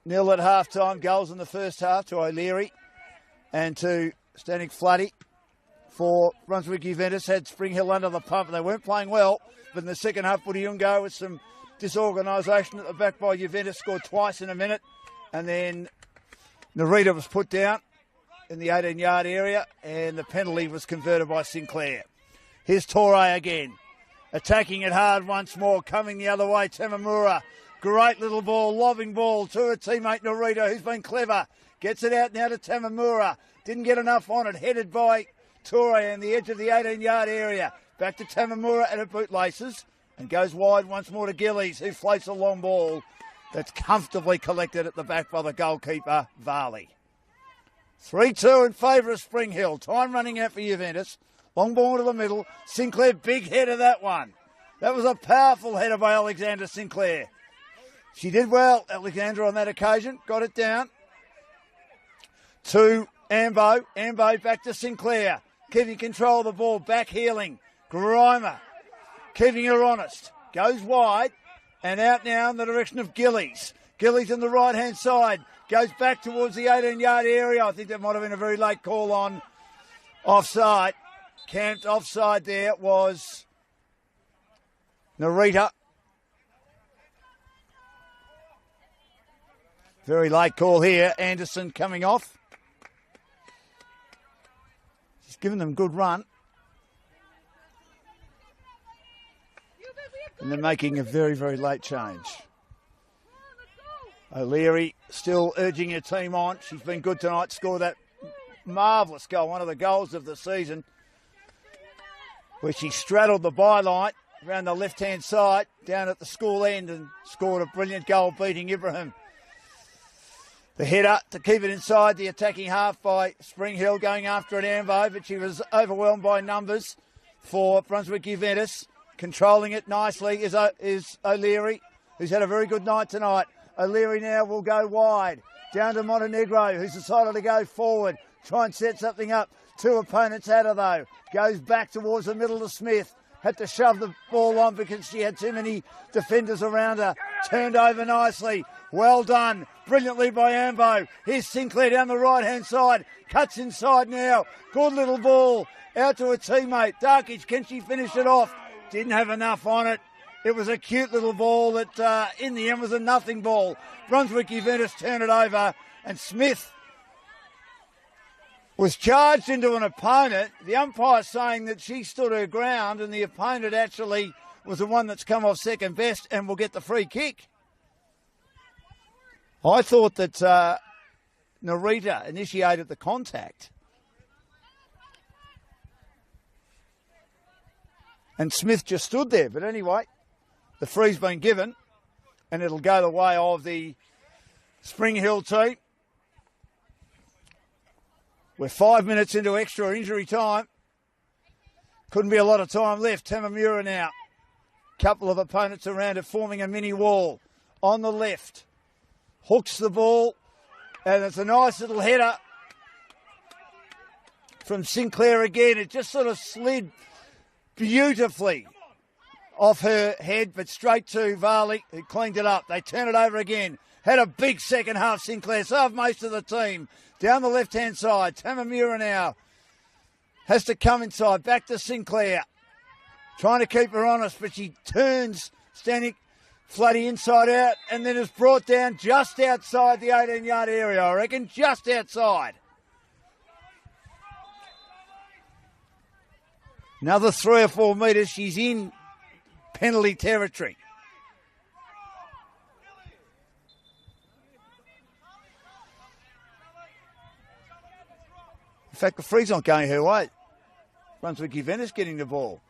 at half-time. Goals in the first half to O'Leary and to Stanek Floody. For Brunswick Juventus, had Spring Hill under the pump. They weren't playing well, but in the second half, Budiyungo with some disorganisation at the back by Juventus, scored twice in a minute, and then Narita was put down in the 18-yard area, and the penalty was converted by Sinclair. Here's Torre again, attacking it hard once more, coming the other way, Tamamura. Great little ball, lobbing ball to her teammate Narita, who's been clever. Gets it out now to Tamamura. Didn't get enough on it, headed by Torre on the edge of the 18-yard area. Back to Tamamura at her bootlaces, and goes wide once more to Gillies, who floats a long ball that's comfortably collected at the back by the goalkeeper, Varley. 3-2 in favour of Spring Hill. Time running out for Juventus. Long ball to the middle. Sinclair, big header that one. That was a powerful header by Alexandra Sinclair. She did well, Alexandra, on that occasion. Got it down to Ambo. Ambo back to Sinclair. Keeping control of the ball. Back heeling. Grimer keeping her honest. Goes wide and out now in the direction of Gillies. Gillies on the right-hand side. Goes back towards the 18-yard area. I think that might have been a very late call on offside. Camped offside there was Narita. Very late call here. Anderson coming off. She's given them a good run. And they're making a very, very late change. O'Leary still urging her team on. She's been good tonight. Scored that marvellous goal, one of the goals of the season, where she straddled the byline around the left-hand side down at the school end and scored a brilliant goal, beating Ibrahim. The header to keep it inside the attacking half by Spring Hill, going after an Ambo, but she was overwhelmed by numbers for Brunswick Juventus. Controlling it nicely is O'Leary, who's had a very good night tonight. O'Leary now will go wide, down to Montenegro, who's decided to go forward, try and set something up. Two opponents out of though. Goes back towards the middle to Smith. Had to shove the ball on because she had too many defenders around her. Turned over nicely. Well done. Brilliantly by Ambo. Here's Sinclair down the right-hand side. Cuts inside now. Good little ball. Out to a teammate. Darkic, can she finish it off? Didn't have enough on it. It was a cute little ball that in the end was a nothing ball. Brunswick Juventus turned it over, and Smith was charged into an opponent. The umpire saying that she stood her ground, and the opponent actually was the one that's come off second best and will get the free kick. I thought that Narita initiated the contact. And Smith just stood there. But anyway, the free's been given, and it'll go the way of the Spring Hill team. We're 5 minutes into extra injury time. Couldn't be a lot of time left. Tamamura now. Couple of opponents around it, forming a mini wall. On the left. Hooks the ball. And it's a nice little header from Sinclair again. It just sort of slid beautifully off her head, but straight to Varley, who cleaned it up. They turn it over again. Had a big second half, Sinclair. So have most of the team. Down the left-hand side, Tamamura now has to come inside. Back to Sinclair. Trying to keep her honest, but she turns Stanek Floody inside out and then is brought down just outside the 18-yard area, I reckon. Just outside. Another 3 or 4 metres. She's in penalty territory. In fact, the free's not going her way. Brunswick Juventus getting the ball.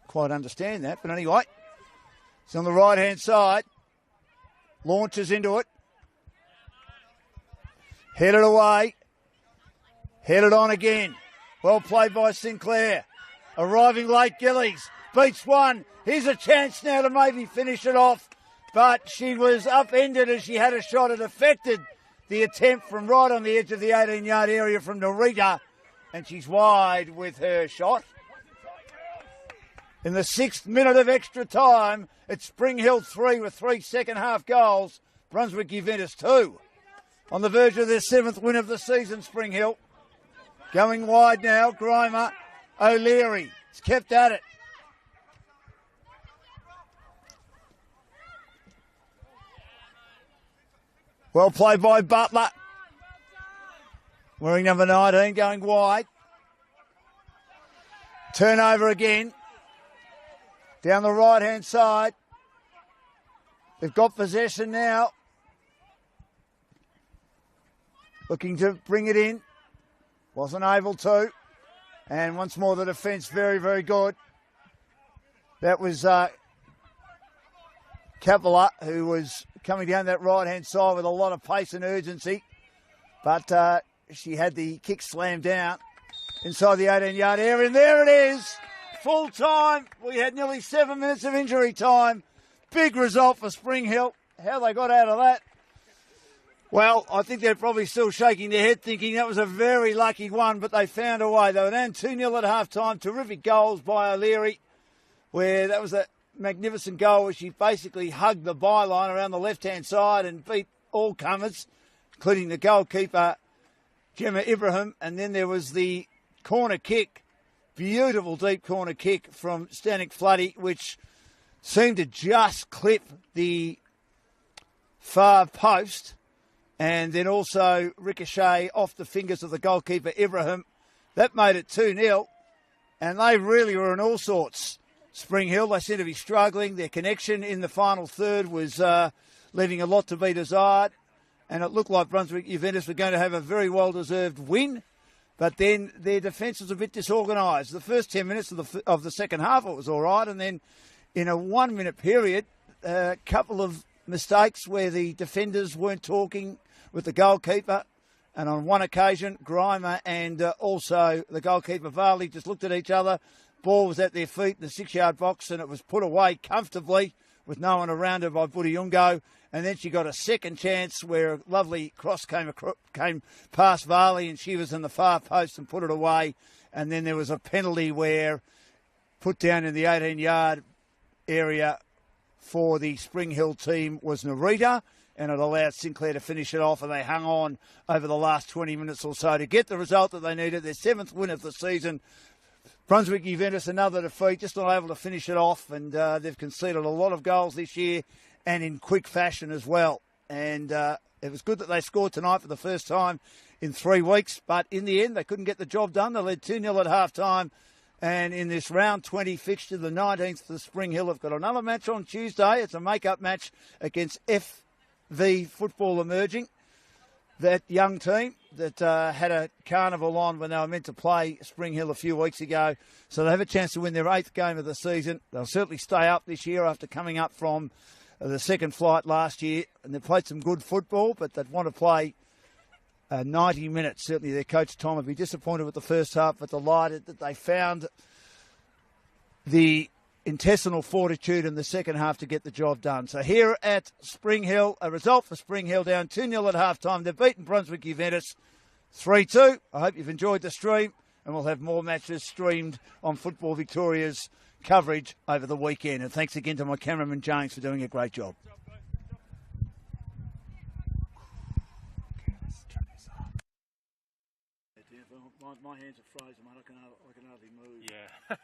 Quite understand that, but anyway. It's on the right-hand side. Launches into it. Headed away. Headed on again. Well played by Sinclair. Arriving late, Gillies. Beats one. Here's a chance now to maybe finish it off. But she was upended as she had a shot. It affected the attempt from right on the edge of the 18-yard area from Narita. And she's wide with her shot. In the 6th minute of extra time, it's Spring Hill 3 with 3 second-half goals. Brunswick Juventus 2. On the verge of their 7th win of the season, Spring Hill. Going wide now, Grimer. O'Leary has kept at it. Well played by Butler. Wearing number 19, going wide. Turnover again. Down the right-hand side. They've got possession now. Looking to bring it in. Wasn't able to. And once more the defence very, very good. That was Cavalla, who was coming down that right-hand side with a lot of pace and urgency. But she had the kick slammed down inside the 18-yard area. And there it is. Full time. We had nearly 7 minutes of injury time. Big result for Spring Hill. How they got out of that? Well, I think they're probably still shaking their head thinking that was a very lucky one, but they found a way. They were down 2-0 at half-time. Terrific goals by O'Leary, where that was a magnificent goal where she basically hugged the byline around the left-hand side and beat all comers, including the goalkeeper, Gemma Ibrahim. And then there was the corner kick. Beautiful deep corner kick from Stanek Floody, which seemed to just clip the far post and then also ricochet off the fingers of the goalkeeper Ibrahim. That made it 2-0, and they really were in all sorts. Spring Hill, they seem to be struggling. Their connection in the final third was leaving a lot to be desired, and it looked like Brunswick Juventus were going to have a very well-deserved win. But then their defence was a bit disorganised. The first 10 minutes of the second half, it was all right. And then in a 1 minute period, a couple of mistakes where the defenders weren't talking with the goalkeeper. And on one occasion, Grimer and also the goalkeeper Varley just looked at each other. Ball was at their feet in the 6-yard box and it was put away comfortably with no one around her by Budiyungo. And then she got a second chance where a lovely cross came past Varley and she was in the far post and put it away. And then there was a penalty where put down in the 18-yard area for the Spring Hill team was Narita, and it allowed Sinclair to finish it off, and they hung on over the last 20 minutes or so to get the result that they needed, their 7th win of the season. Brunswick Juventus, another defeat, just not able to finish it off, and they've conceded a lot of goals this year and in quick fashion as well. And it was good that they scored tonight for the first time in 3 weeks, but in the end they couldn't get the job done. They led 2-0 at half-time, and in this round 20 fixture, the 19th for Spring Hill have got another match on Tuesday. It's a make-up match against FV Football Emerging, that young team that had a carnival on when they were meant to play Spring Hill a few weeks ago. So they have a chance to win their 8th game of the season. They'll certainly stay up this year after coming up from the second flight last year. And they've played some good football, but they'd want to play 90 minutes. Certainly their coach, Tom, would be disappointed with the first half, but delighted that they found the intestinal fortitude in the second half to get the job done. So here at Spring Hill, a result for Spring Hill, down 2-0 at half-time. They've beaten Brunswick Juventus 3-2. I hope you've enjoyed the stream, and we'll have more matches streamed on Football Victoria's coverage over the weekend. And thanks again to my cameraman James for doing a great job. My hands are frozen, mate. I can hardly move. Yeah.